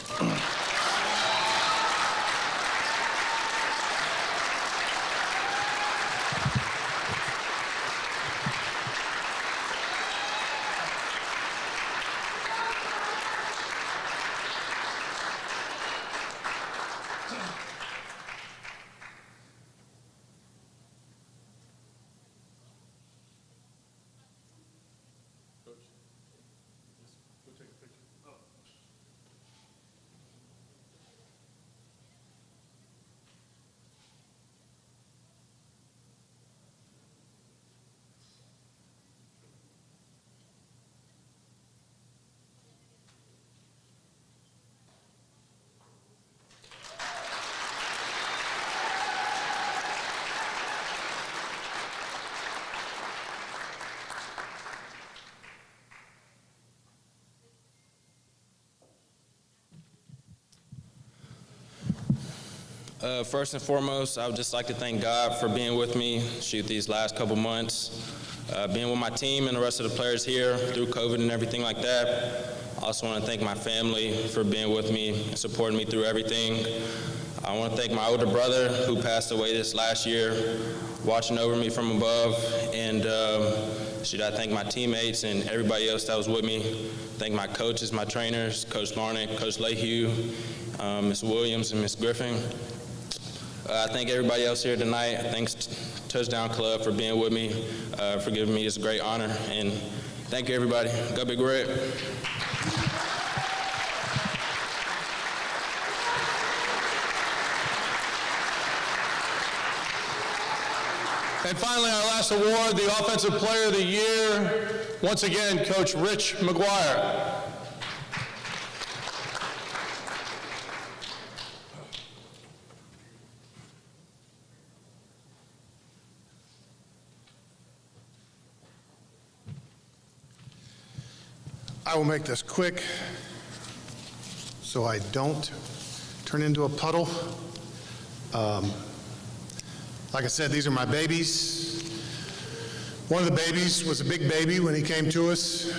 First and foremost, I would just like to thank God for being with me these last couple months, being with my team and the rest of the players here through COVID and everything like that. I also want to thank my family for being with me and supporting me through everything. I want to thank my older brother who passed away this last year. watching over me from above. And should I thank my teammates and everybody else that was with me. Thank my coaches, my trainers, Coach Larnett, Coach Lehue, Ms. Williams, and Ms. Griffin. I thank everybody else here tonight. Thanks Touchdown Club for being with me, for giving me this great honor. And thank you, everybody. Go Big Red. And finally, our last award, the Offensive Player of the Year. Once again, Coach Rich McGuire. I will make this quick so I don't turn into a puddle. Like I said, these are my babies. One of the babies was a big baby when he came to us,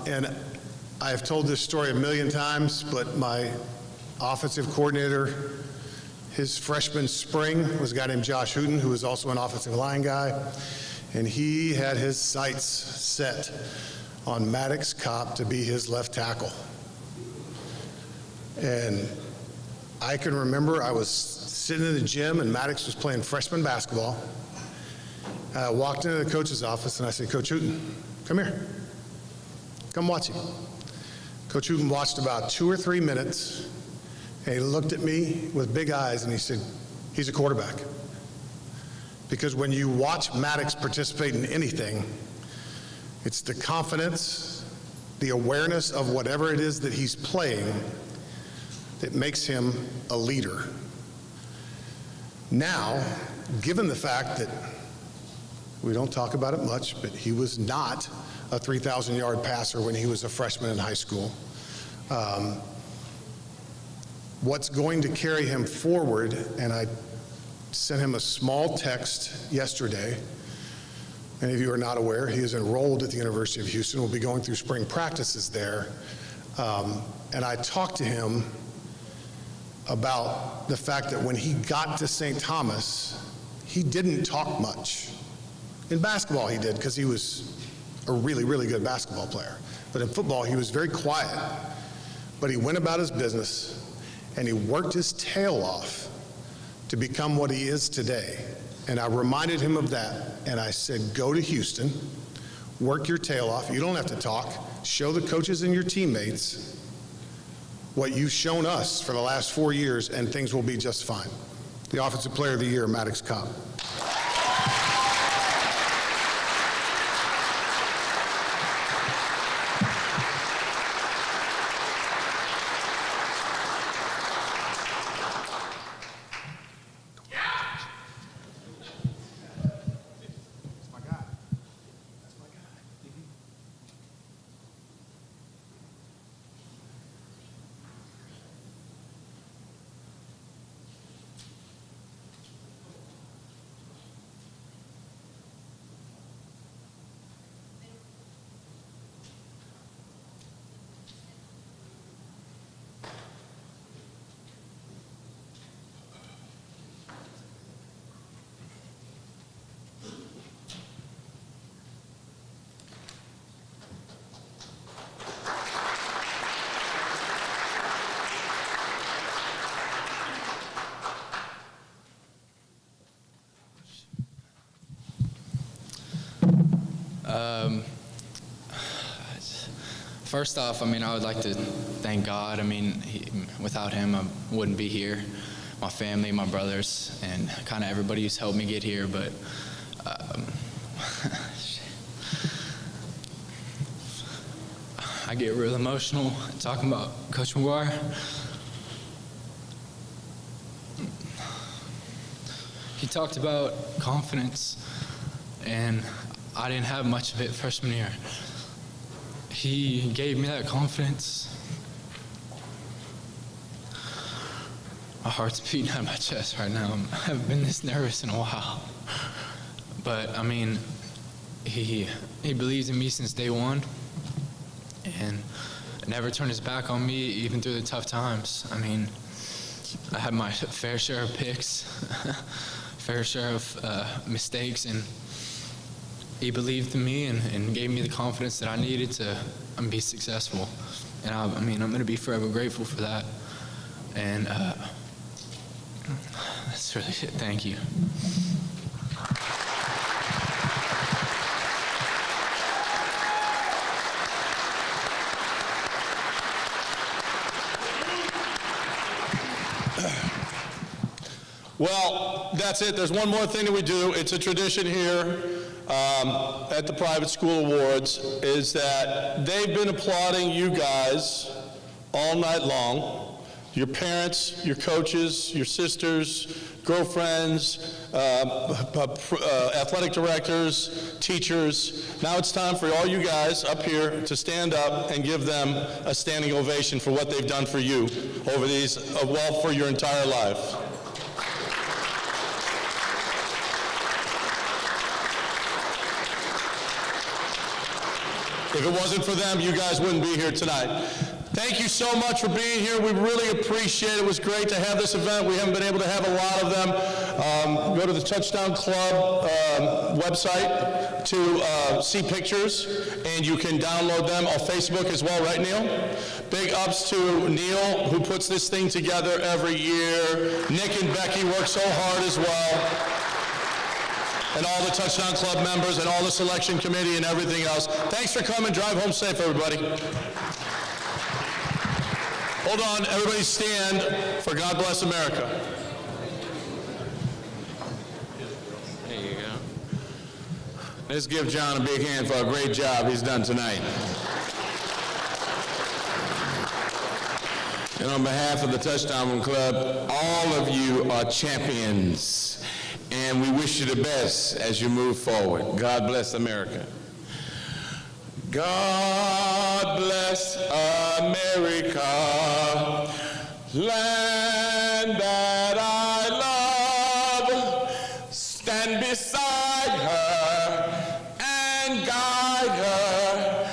and I have told this story a million times, but my offensive coordinator, his freshman spring, was a guy named Josh Hooten, who was also an offensive line guy, and he had his sights set on Maddox Kopp to be his left tackle. And I can remember I was sitting in the gym and Maddox was playing freshman basketball. I walked into the coach's office and I said, Coach Hooten, come here. Come watch him. Coach Hooten watched about 2 or 3 minutes and he looked at me with big eyes and he said, he's a quarterback. Because when you watch Maddox participate in anything, it's the confidence, the awareness of whatever it is that he's playing that makes him a leader. Now, given the fact that we don't talk about it much, but he was not a 3,000-yard passer when he was a freshman in high school, what's going to carry him forward, and I sent him a small text yesterday. Many of you are not aware, he is enrolled at the University of Houston, will be going through spring practices there. And I talked to him about the fact that when he got to St. Thomas, he didn't talk much. In basketball he did, because he was a really, really good basketball player. But in football he was very quiet. But he went about his business and he worked his tail off to become what he is today. And I reminded him of that, and I said, go to Houston, work your tail off. You don't have to talk. Show the coaches and your teammates what you've shown us for the last 4 years, and things will be just fine. The Offensive Player of the Year, Maddox Kopp. First off, I would like to thank God. Without him, I wouldn't be here. My family, my brothers, and kind of everybody who's helped me get here. But I get real emotional talking about Coach McGuire. He talked about confidence, and I didn't have much of it freshman year. He gave me that confidence. My heart's beating out of my chest right now. I haven't been this nervous in a while. But, he believes in me since day one and never turned his back on me, even through the tough times. I had my fair share of picks, fair share of mistakes, and he believed in me and gave me the confidence that I needed to be successful. And I mean, I'm going to be forever grateful for that. And that's really it. Thank you. Well, that's it. There's one more thing that we do. It's a tradition here at the Private School Awards, is that they've been applauding you guys all night long. Your parents, your coaches, your sisters, girlfriends, athletic directors, teachers. Now it's time for all you guys up here to stand up and give them a standing ovation for what they've done for you over these, well, for your entire life. If it wasn't for them, you guys wouldn't be here tonight. Thank you so much for being here. We really appreciate it. It was great to have this event. We haven't been able to have a lot of them. Go to the Touchdown Club website to see pictures, and you can download them on Facebook as well, right, Neil? Big ups to Neil, who puts this thing together every year. Nick and Becky work so hard as well. And all the Touchdown Club members and all the selection committee and everything else. Thanks for coming. Drive home safe, everybody. Hold on, everybody stand for God Bless America. There you go. Let's give John a big hand for a great job he's done tonight. And on behalf of the Touchdown Club, all of you are champions. And we wish you the best as you move forward. God bless America. God bless America, land that I love. Stand beside her and guide her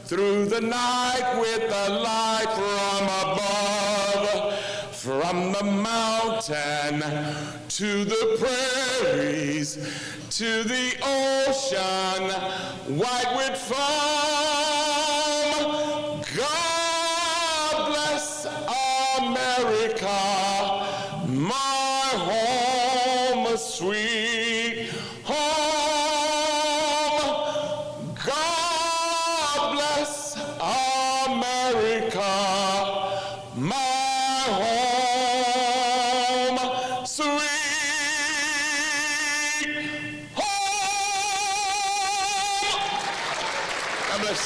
through the night with a light from above. From the mountain to the prairies, to the ocean, white with foam. God bless America, my home, sweet home. God bless America, my home, sweet. God bless.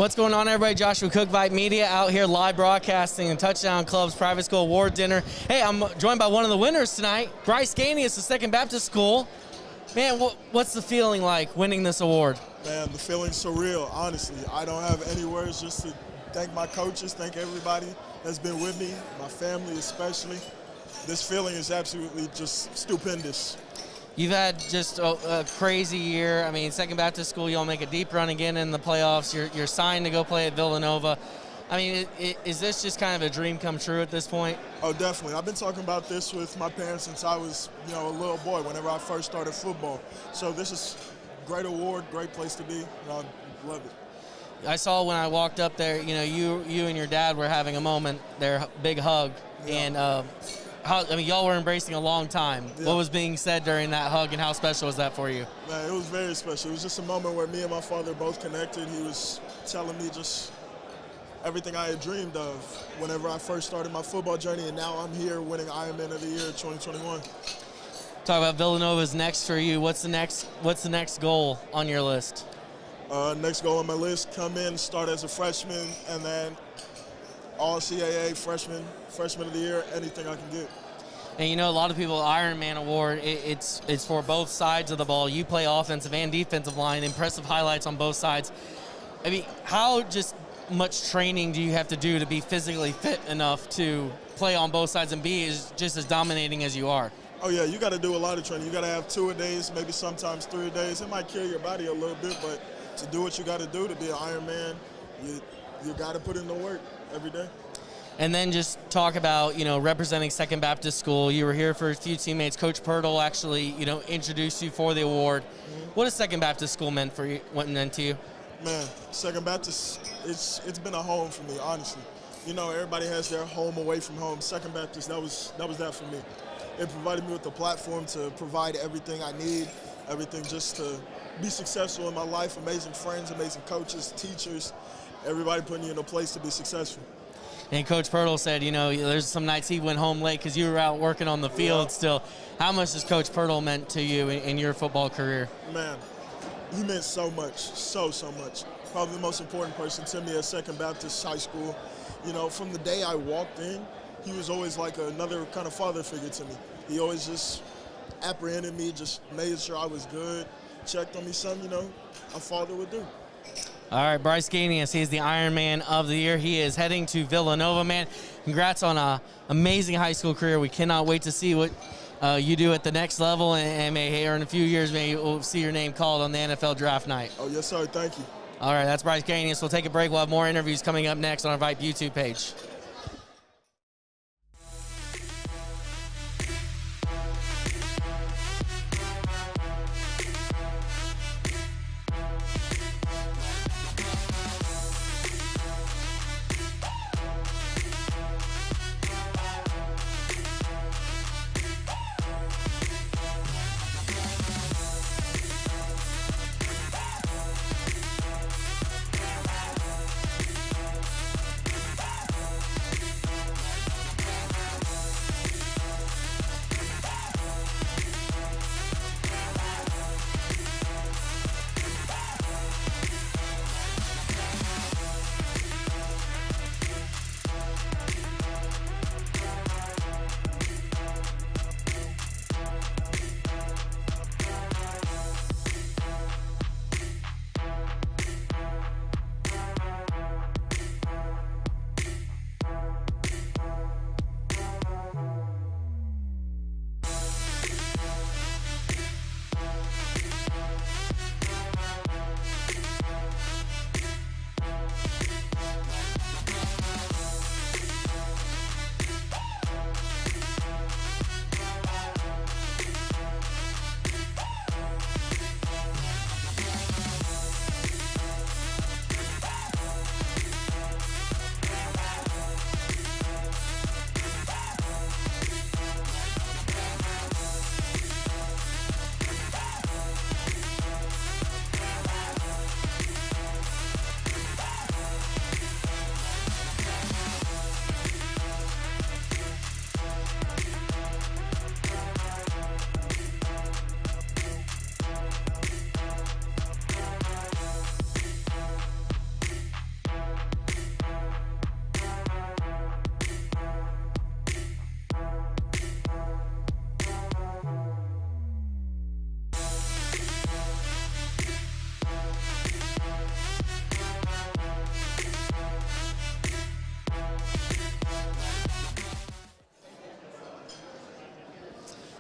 What's going on, everybody? Joshua Cook, VYPE Media, out here live broadcasting the Touchdown Club's Private School Award Dinner. Hey, I'm joined by one of the winners tonight, Bryce Ganius of Second Baptist School. Man, what's the feeling like winning this award? Man, the feeling's surreal, honestly. I don't have any words, just to thank my coaches, thank everybody that's been with me, my family especially. This feeling is absolutely just stupendous. You've had just a crazy year. I mean, Second Baptist School, you'll make a deep run again in the playoffs. You're signed to go play at Villanova. I mean, is this just kind of a dream come true at this point? Oh, definitely. I've been talking about this with my parents since I was, a little boy, whenever I first started football. So this is a great award, great place to be, and I love it. I saw when I walked up there, you and your dad were having a moment there, big hug, and y'all were embracing a long time. Yeah. What was being said during that hug, and how special was that for you? Man, it was very special. It was just a moment where me and my father both connected. He was telling me just everything I had dreamed of whenever I first started my football journey, and now I'm here winning Ironman of the Year 2021. Talk about Villanova's next for you. What's the next goal on your list? Next goal on my list, come in, start as a freshman, and then all CAA freshman of the year, anything I can get. And a lot of people, Ironman Award, it's for both sides of the ball. You play offensive and defensive line, impressive highlights on both sides. I mean, how just much training do you have to do to be physically fit enough to play on both sides and be just as dominating as you are? Oh yeah, you got to do a lot of training. You got to have 2 a days, maybe sometimes 3 a days. It might kill your body a little bit, but to do what you got to do to be an Ironman, you got to put in the work every day. And then just talk about, representing Second Baptist School. You were here for a few teammates. Coach Pirtle actually, introduced you for the award. Mm-hmm. What has Second Baptist School meant to you? Man, Second Baptist, it's been a home for me, honestly. Everybody has their home away from home. Second Baptist, that was that for me. It provided me with the platform to provide everything I need, everything just to be successful in my life. Amazing friends, amazing coaches, teachers, everybody putting you in a place to be successful. And Coach Pirtle said, there's some nights he went home late because you were out working on the field still. How much has Coach Pirtle meant to you in your football career? Man, he meant so much, so much. Probably the most important person to me at Second Baptist High School. From the day I walked in, he was always like another kind of father figure to me. He always just apprehended me, just made sure I was good, checked on me, something, a father would do. All right, Bryce Ganius, he's the Ironman of the Year. He is heading to Villanova, man. Congrats on an amazing high school career. We cannot wait to see what you do at the next level, and in a few years, maybe we'll see your name called on the NFL draft night. Oh, yes, sir. Thank you. All right, that's Bryce Ganius. We'll take a break. We'll have more interviews coming up next on our VYPE YouTube page.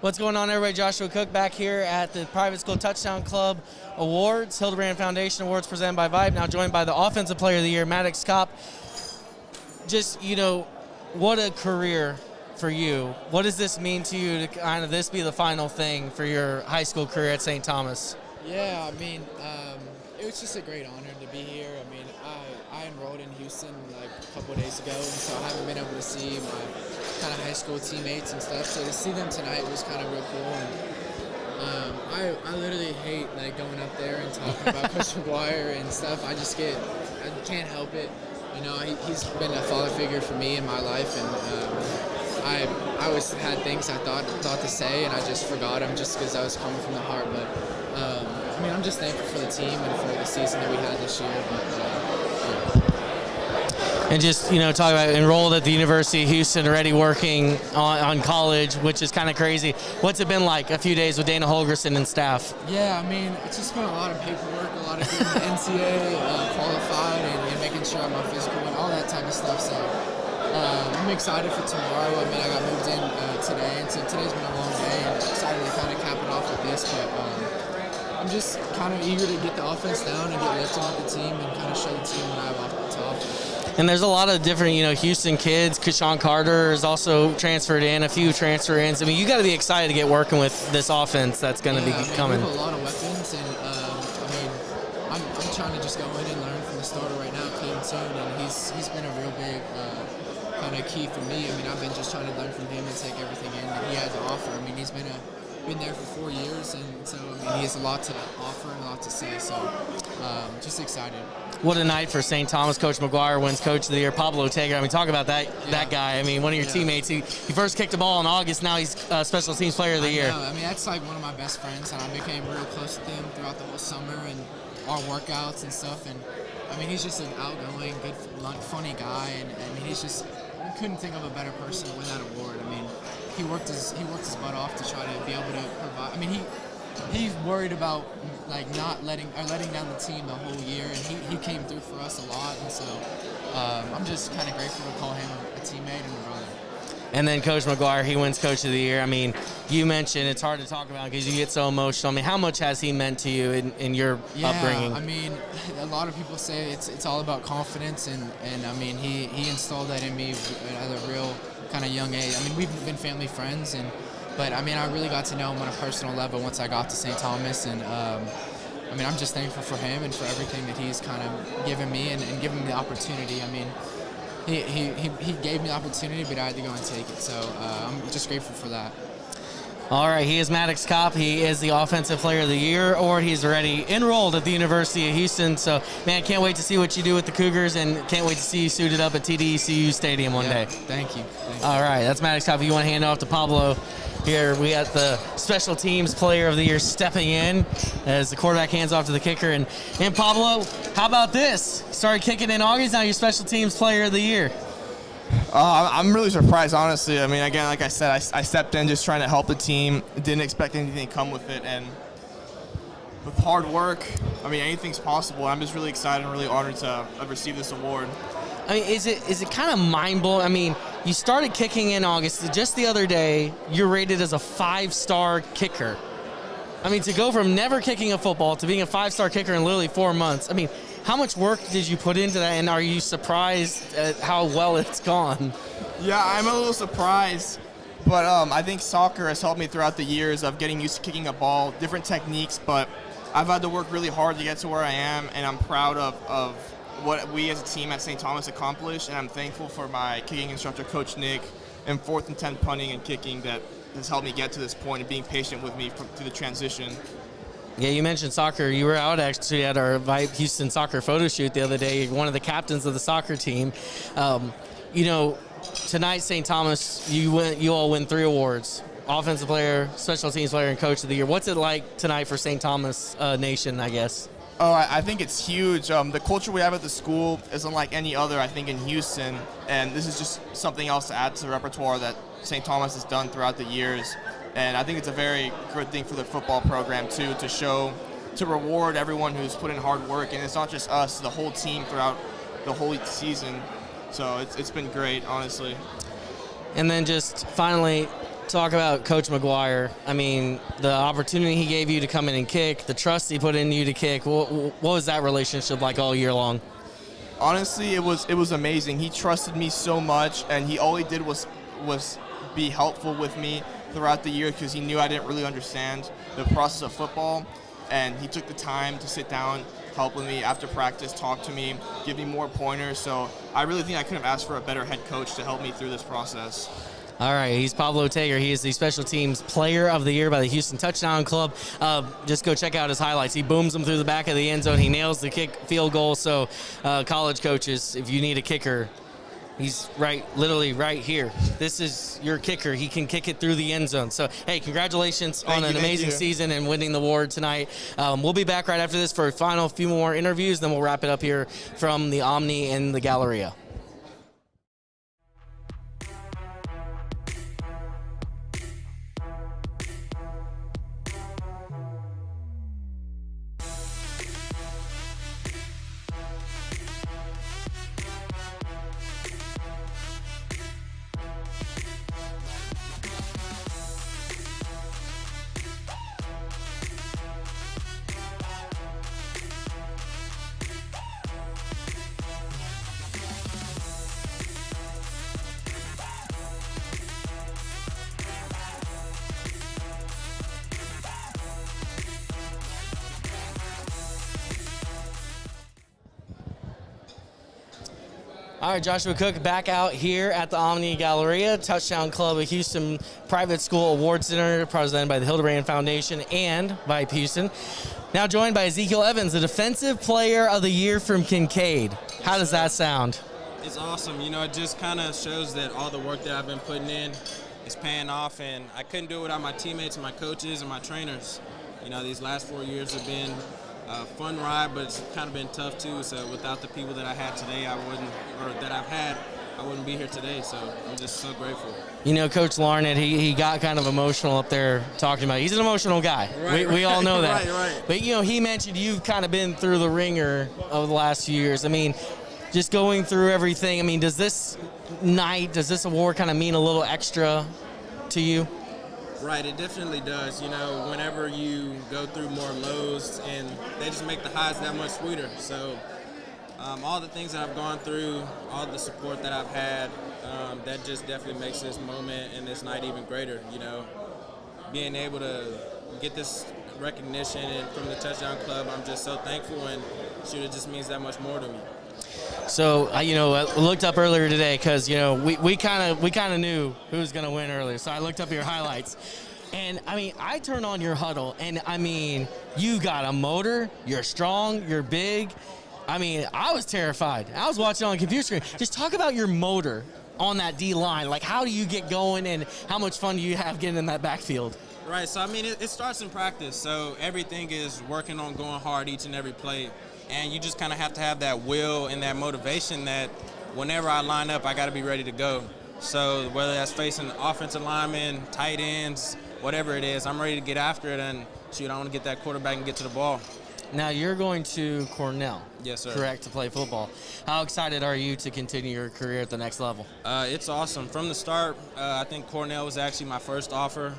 What's going on, everybody? Joshua Cook back here at the Private School Touchdown Club Awards, Hildebrand Foundation Awards presented by VYPE, now joined by the Offensive Player of the Year, Maddox Kopp. Just, what a career for you. What does this mean to you to kind of this be the final thing for your high school career at St. Thomas? Yeah, I mean, it was just a great honor to be here. I mean, I enrolled in Houston like a couple of days ago, and so I haven't been able to see my kind of high school teammates and stuff. So to see them tonight was kind of real cool. And I literally hate like going up there and talking about Coach McGuire and stuff. I can't help it. He's been a father figure for me in my life, and I always had things I thought to say, and I just forgot them just because I was coming from the heart. But I mean, I'm just thankful for the team and for the season that we had this year. And just, talk about enrolled at the University of Houston, already working on college, which is kind of crazy. What's it been like a few days with Dana Holgerson and staff? Yeah, I mean, it's just been a lot of paperwork, a lot of getting the NCAA qualified and making sure I'm on physical and all that type of stuff. So I'm excited for tomorrow. I mean, I got moved in today, and so today's been a long day, and excited to kind of cap it off with this. But I'm just kind of eager to get the offense down and get lifted with the team and kind of show the team what I have off the top. And there's a lot of different, Houston kids. Kashawn Carter is also transferred in, a few transfer ins. I mean, you got to be excited to get working with this offense that's going to be coming. We have a lot of weapons, and I'm trying to just go in and learn from the starter right now, Clayton Tune, and he's been a real big kind of key for me. I mean, I've been just trying to learn from him and take everything in that he had to offer. I mean, he's been there for 4 years, and so I mean, he has a lot to offer and a lot to say. So, just excited. What a night for St. Thomas. Coach McGuire wins Coach of the Year. Pablo Tager. I mean, talk about that guy. I mean, one of your teammates. He first kicked the ball in August. Now he's Special Teams Player of the Year. I mean, that's like one of my best friends, and I became real close with him throughout the whole summer and our workouts and stuff. And I mean, he's just an outgoing, good, funny guy, and I mean, I couldn't think of a better person to win that award. I mean, he worked his butt off to try to be able to provide. I mean, he's worried about like not letting down the team the whole year, and he came through for us a lot, and so I'm just kind of grateful to call him a teammate and a brother. And then Coach McGuire, he wins Coach of the Year. I mean, you mentioned it's hard to talk about because you get so emotional. I mean, how much has he meant to you in your upbringing? I mean, a lot of people say it's all about confidence, and I mean, he installed that in me at a real kind of young age. I mean, we've been family friends, but I mean, I really got to know him on a personal level once I got to St. Thomas, and I mean, I'm just thankful for him and for everything that he's kind of given me and given me the opportunity. I mean, he gave me the opportunity, but I had to go and take it. So I'm just grateful for that. All right, he is Maddox Kopp. He is the Offensive Player of the Year, or he's already enrolled at the University of Houston. So, man, can't wait to see what you do with the Cougars, and can't wait to see you suited up at TDECU Stadium one day. Thank you. All right, that's Maddox Kopp. You want to hand it off to Pablo. Here we got the Special Teams Player of the Year stepping in as the quarterback hands off to the kicker. And Pablo, how about this? Started kicking in August, now you're Special Teams Player of the Year. I'm really surprised, honestly. I mean, again, like I said, I stepped in just trying to help the team. Didn't expect anything to come with it. And with hard work, I mean, anything's possible. I'm just really excited and really honored to have received this award. I mean, is it kind of mind-blowing? I mean, you started kicking in August. Just the other day, you're rated as a 5-star kicker. I mean, to go from never kicking a football to being a 5-star kicker in literally 4 months, I mean, how much work did you put into that, and are you surprised at how well it's gone? Yeah, I'm a little surprised, but I think soccer has helped me throughout the years of getting used to kicking a ball, different techniques, but I've had to work really hard to get to where I am, and I'm proud of what we as a team at St. Thomas accomplished, and I'm thankful for my kicking instructor, Coach Nick, and 4th and 10 punting and kicking that has helped me get to this point and being patient with me through the transition. Yeah, you mentioned soccer. You were out actually at our VYPE Houston soccer photo shoot the other day. You're one of the captains of the soccer team. Tonight, St. Thomas, you all win 3 awards: Offensive Player, Special Teams Player, and Coach of the Year. What's it like tonight for St. Thomas Nation, I guess? Oh, I think it's huge. The culture we have at the school is unlike any other, I think, in Houston, and this is just something else to add to the repertoire that St. Thomas has done throughout the years. And I think it's a very good thing for the football program, too, to reward everyone who's put in hard work. And it's not just us, the whole team throughout the whole season. So it's been great, honestly. And then just finally, talk about Coach McGuire. I mean, the opportunity he gave you to come in and kick, the trust he put in you to kick. What was that relationship like all year long? Honestly, it was amazing. He trusted me so much, and all he did was be helpful with me throughout the year because he knew I didn't really understand the process of football, and he took the time to sit down, help with me after practice, talk to me, give me more pointers. So I really think I couldn't have asked for a better head coach to help me through this process. All right, he's Pablo Tager. He is the Special Teams Player of the Year by the Houston Touchdown Club. Just go check out his highlights. He booms them through the back of the end zone. He nails the kick field goal. So college coaches, if you need a kicker, he's literally right here. This is your kicker. He can kick it through the end zone. So, hey, congratulations on an amazing season and winning the award tonight. We'll be back right after this for a final few more interviews. Then we'll wrap it up here from the Omni and the Galleria. All right, Joshua Cook back out here at the Omni Galleria, Touchdown Club of Houston Private School Award Center, presented by the Hildebrand Foundation and VYPE Houston. Now joined by Ezekiel Evans, the Defensive Player of the Year from Kincaid. How does that sound? It's awesome. You know, it just kind of shows that all the work that I've been putting in is paying off, and I couldn't do it without my teammates and my coaches and my trainers. You know, these last 4 years have been a fun ride, but it's kind of been tough too. So without the people that I had today, I wouldn't be here today. So I'm just so grateful. You know, Coach Larned, he got kind of emotional up there talking about it. He's an emotional guy. We all know that. Right. But, you know, he mentioned you've kind of been through the ringer over the last few years. I mean, just going through everything, I mean, does this award kind of mean a little extra to you? Right, it definitely does. You know, whenever you go through more lows, and they just make the highs that much sweeter. So all the things that I've gone through, all the support that I've had, that just definitely makes this moment and this night even greater. You know, being able to get this recognition and from the Touchdown Club, I'm just so thankful, and shoot, it just means that much more to me. So, you know, I looked up earlier today because, you know, we kind of knew who was going to win earlier. So I looked up your highlights. And, I mean, I turned on your huddle, and, I mean, you got a motor, you're strong, you're big. I mean, I was terrified. I was watching on a computer screen. Just talk about your motor on that D-line. Like, how do you get going, and how much fun do you have getting in that backfield? Right, so, I mean, it starts in practice. So everything is working on going hard each and every play. And you just kind of have to have that will and that motivation that whenever I line up, I got to be ready to go. So whether that's facing offensive linemen, tight ends, whatever it is, I'm ready to get after it. And shoot, I want to get that quarterback and get to the ball. Now, you're going to Cornell. Yes, sir. Correct, to play football. How excited are you to continue your career at the next level? It's awesome. From the start, I think Cornell was actually my first offer.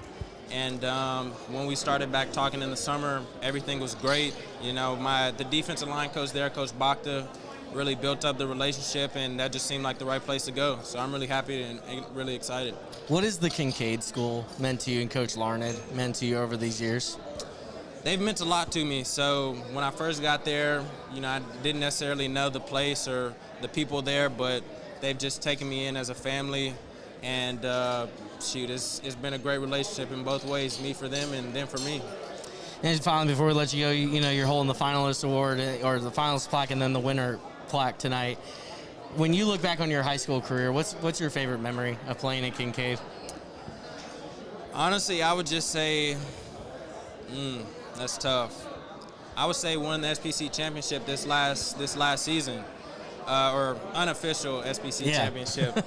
And when we started back talking in the summer, everything was great. You know, the defensive line coach there, Coach Bakhta, really built up the relationship, and that just seemed like the right place to go. So I'm really happy and really excited. What has the Kincaid School meant to you and Coach Larned meant to you over these years? They've meant a lot to me. So when I first got there, you know, I didn't necessarily know the place or the people there, but they've just taken me in as a family. And shoot, it's been a great relationship in both ways, me for them and them for me. And finally, before we let you go, you know, you're holding the finalist award or the finalist plaque and then the winner plaque tonight. When you look back on your high school career, what's your favorite memory of playing at Kincaid? Honestly, I would just say, that's tough. I would say winning the SPC championship this last season, or unofficial SPC championship.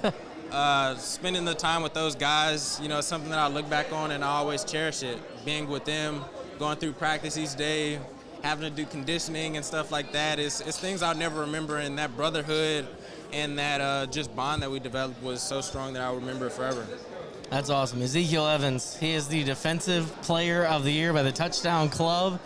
Spending the time with those guys, you know, it's something that I look back on and I always cherish it. Being with them, going through practice each day, having to do conditioning and stuff like that, it's things I'll never remember. And that brotherhood and that just bond that we developed was so strong that I'll remember it forever. That's awesome. Ezekiel Evans, he is the Defensive Player of the Year by the Touchdown Club.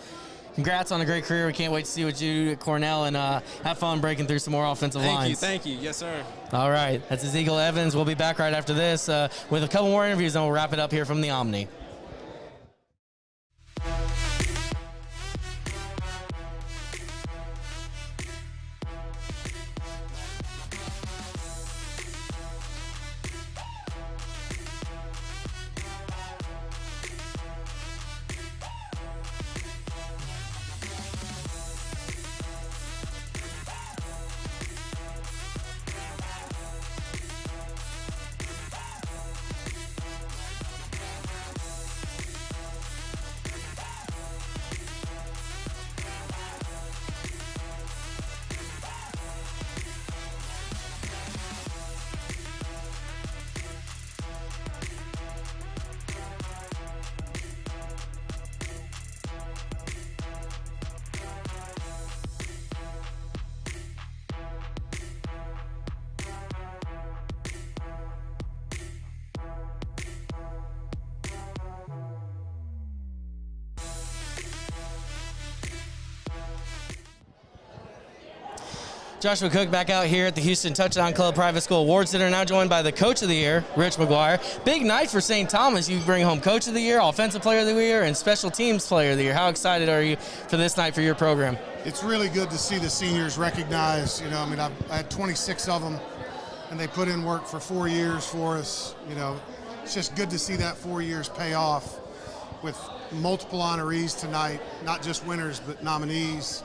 Congrats on a great career. We can't wait to see what you do at Cornell, and have fun breaking through some more offensive lines. Thank you. Yes, sir. All right. That's Ezekiel Evans. We'll be back right after this with a couple more interviews, and we'll wrap it up here from the Omni. Joshua Cook back out here at the Houston Touchdown Club Private School Awards Center, now joined by the Coach of the Year, Rich McGuire. Big night for St. Thomas. You bring home Coach of the Year, Offensive Player of the Year, and Special Teams Player of the Year. How excited are you for this night for your program? It's really good to see the seniors recognized. You know, I mean, I had 26 of them, and they put in work for 4 years for us. You know, it's just good to see that 4 years pay off with multiple honorees tonight, not just winners, but nominees.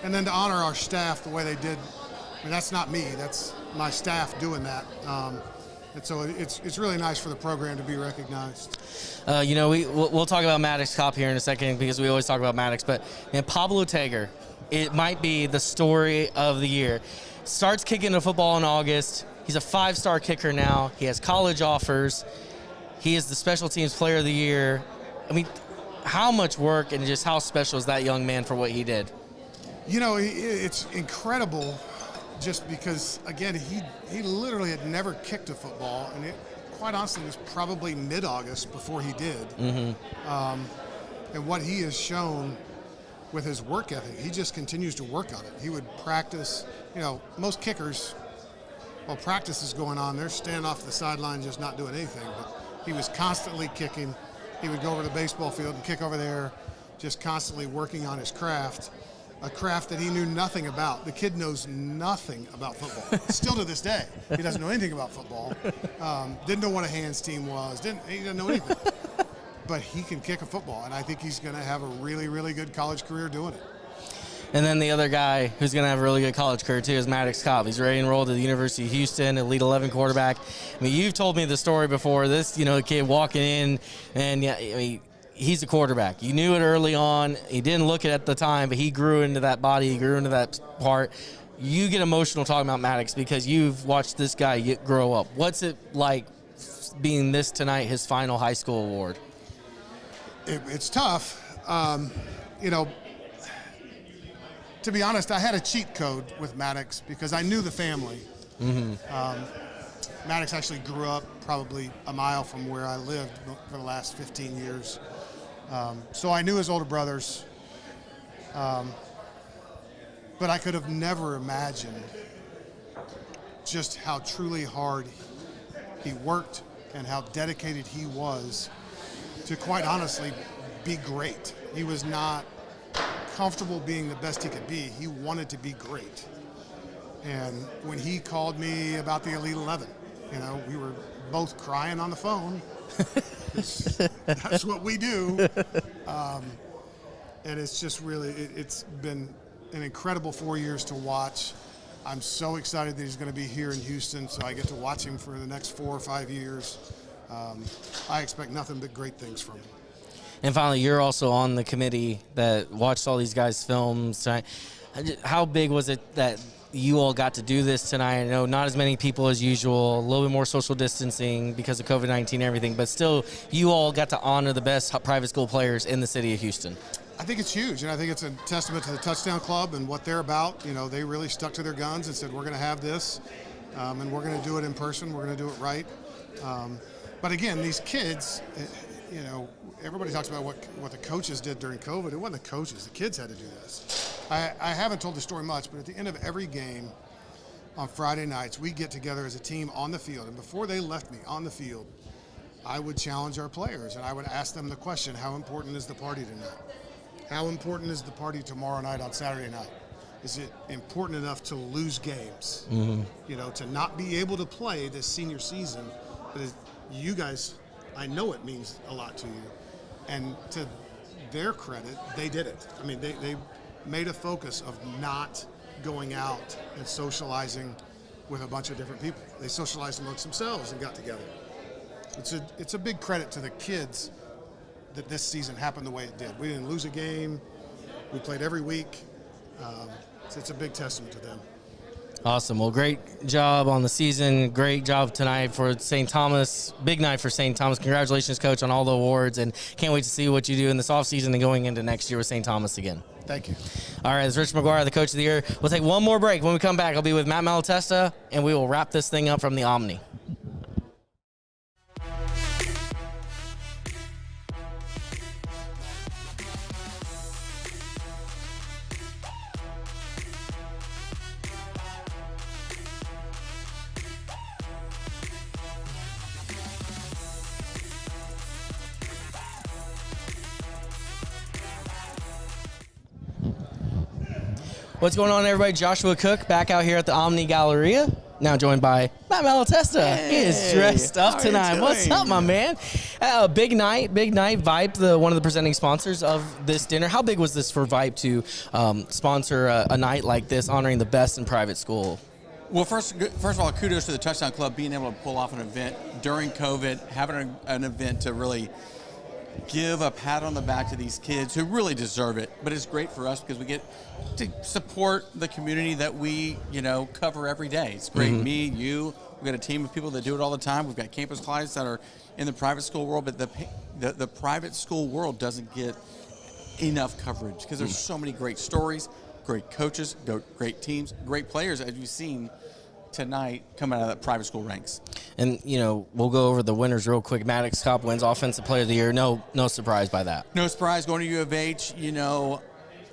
And then to honor our staff the way they did. I mean, that's not me, that's my staff doing that. And so it's really nice for the program to be recognized. You know, we'll talk about Maddox Kopp here in a second because we always talk about Maddox, but Pablo Tager, it might be the story of the year. Starts kicking the football in August. He's a 5-star kicker now. He has college offers. He is the Special Teams Player of the Year. I mean, how much work and just how special is that young man for what he did? You know, it's incredible just because, again, he literally had never kicked a football, and it, quite honestly, was probably mid-August before he did. Mm-hmm. And what he has shown with his work ethic, he just continues to work on it. He would practice, you know, most kickers, while practice is going on, they're standing off the sideline just not doing anything. But he was constantly kicking. He would go over to the baseball field and kick over there, just constantly working on his craft. A craft that he knew nothing about. The kid knows nothing about football. Still to this day, he doesn't know anything about football. Didn't know what a hands team was. He didn't know anything. But he can kick a football, and I think he's going to have a really, really good college career doing it. And then the other guy who's going to have a really good college career, too, is Maddox Kopp. He's already enrolled at the University of Houston, Elite 11 quarterback. I mean, you've told me the story before. This, you know, kid walking in, and, yeah, I mean, he's a quarterback. You knew it early on. He didn't look it at the time, but he grew into that body. He grew into that part. You get emotional talking about Maddox because you've watched this guy grow up. What's it like being this tonight, his final high school award? It's tough. You know, to be honest, I had a cheat code with Maddox because I knew the family. Mm-hmm. Maddox actually grew up probably a mile from where I lived for the last 15 years. So I knew his older brothers, but I could have never imagined just how truly hard he worked and how dedicated he was to, quite honestly, be great. He was not comfortable being the best he could be. He wanted to be great. And when he called me about the Elite 11, you know, we were both crying on the phone. That's what we do. And it's just really, it's been an incredible 4 years to watch. I'm so excited that he's going to be here in Houston, so I get to watch him for the next 4 or 5 years. I expect nothing but great things from him. And finally, you're also on the committee that watched all these guys' films tonight. How big was it that you all got to do this tonight? I know not as many people as usual, a little bit more social distancing because of COVID-19 and everything, but still, you all got to honor the best private school players in the city of Houston. I think it's huge, and I think it's a testament to the Touchdown Club and what they're about. You know, they really stuck to their guns and said, we're going to have this, and we're going to do it in person. We're going to do it right. But again, these kids, you know, everybody talks about what the coaches did during COVID. It wasn't the coaches. The kids had to do this. I haven't told the story much, but at the end of every game on Friday nights, we get together as a team on the field. And before they left me on the field, I would challenge our players, and I would ask them the question, how important is the party tonight? How important is the party tomorrow night on Saturday night? Is it important enough to lose games? Mm-hmm. You know, to not be able to play this senior season, but you guys, I know it means a lot to you. And to their credit, they did it. I mean, they made a focus of not going out and socializing with a bunch of different people. They socialized amongst themselves and got together. It's a big credit to the kids that this season happened the way it did. We didn't lose a game. We played every week. So it's a big testament to them. Awesome. Well, great job on the season. Great job tonight for St. Thomas. Big night for St. Thomas. Congratulations, Coach, on all the awards, and can't wait to see what you do in this offseason and going into next year with St. Thomas again. Thank you. All right, it's Rich McGuire, the Coach of the Year. We'll take one more break. When we come back, I'll be with Matt Malatesta, and we will wrap this thing up from the Omni. What's going on, everybody? Joshua Cook back out here at the Omni Galleria. Now joined by Matt Malatesta. He is dressed up tonight. What's up, my man? Big night. VYPE, one of the presenting sponsors of this dinner. How big was this for VYPE to sponsor a night like this, honoring the best in private school? Well, first of all, kudos to the Touchdown Club being able to pull off an event during COVID, having an event to really give a pat on the back to these kids who really deserve it. But it's great for us because we get to support the community that we, cover every day. It's great. Mm-hmm. Me, you, we've got a team of people that do it all the time. We've got campus clients that are in the private school world, but the private school world doesn't get enough coverage because there's so many great stories, great coaches, great teams, great players, as you've seen tonight coming out of the private school ranks. And, we'll go over the winners real quick. Maddox Cobb wins Offensive Player of the Year. No surprise by that. No surprise going to U of H.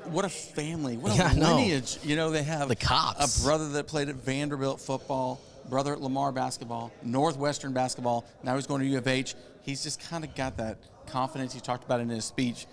What a family. What a lineage. They have the Cops. A brother that played at Vanderbilt football, brother at Lamar basketball, Northwestern basketball. Now he's going to U of H. He's just kind of got that confidence he talked about in his speech.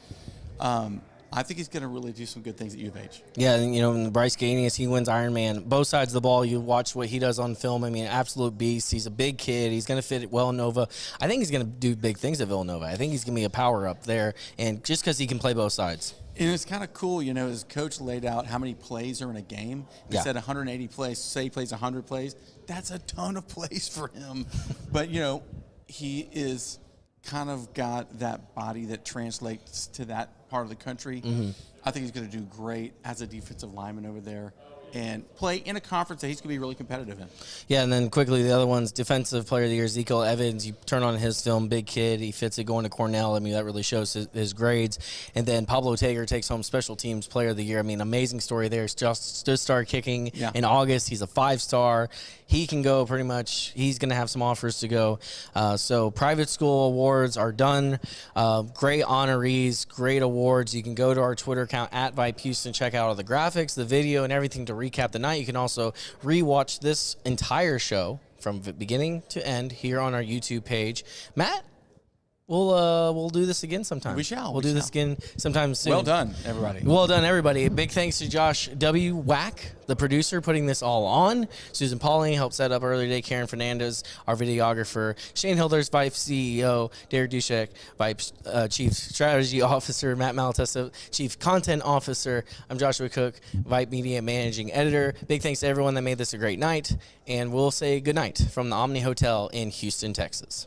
I think he's going to really do some good things at U of H. Yeah, and Bryce Ganius, he wins Ironman. Both sides of the ball, you watch what he does on film. I mean, absolute beast. He's a big kid. He's going to fit at Villanova. I think he's going to do big things at Villanova. I think he's going to be a power up there, and just because he can play both sides. And it's kind of cool, his coach laid out how many plays are in a game. He said 180 plays. Say he plays 100 plays. That's a ton of plays for him. But, he is kind of got that body that translates to that part of the country. Mm-hmm. I think he's going to do great as a defensive lineman over there and play in a conference that he's going to be really competitive in. Yeah, and then quickly, the other one's Defensive Player of the Year, Ezekiel Evans. You turn on his film, big kid. He fits it going to Cornell. I mean, that really shows his grades. And then Pablo Tager takes home Special Teams Player of the Year. I mean, amazing story there. He's just stood star kicking in August. He's a 5-star. He can go pretty much. He's going to have some offers to go. So private school awards are done. Great honorees, great awards. You can go to our Twitter account at VYPE Houston, check out all the graphics, the video, and everything to recap the night. You can also rewatch this entire show from beginning to end here on our YouTube page. Matt, we'll do this again sometime. We shall. We'll do this again sometime soon. Well done, everybody. Well done, everybody. Big thanks to Josh W. Wack, the producer, putting this all on. Susan Pauling helped set up earlier today. Karen Fernandez, our videographer. Shane Hilders, VYPE CEO. Derek Dushek, VYPE Chief Strategy Officer. Matt Malatesta, Chief Content Officer. I'm Joshua Cook, VYPE Media Managing Editor. Big thanks to everyone that made this a great night. And we'll say good night from the Omni Hotel in Houston, Texas.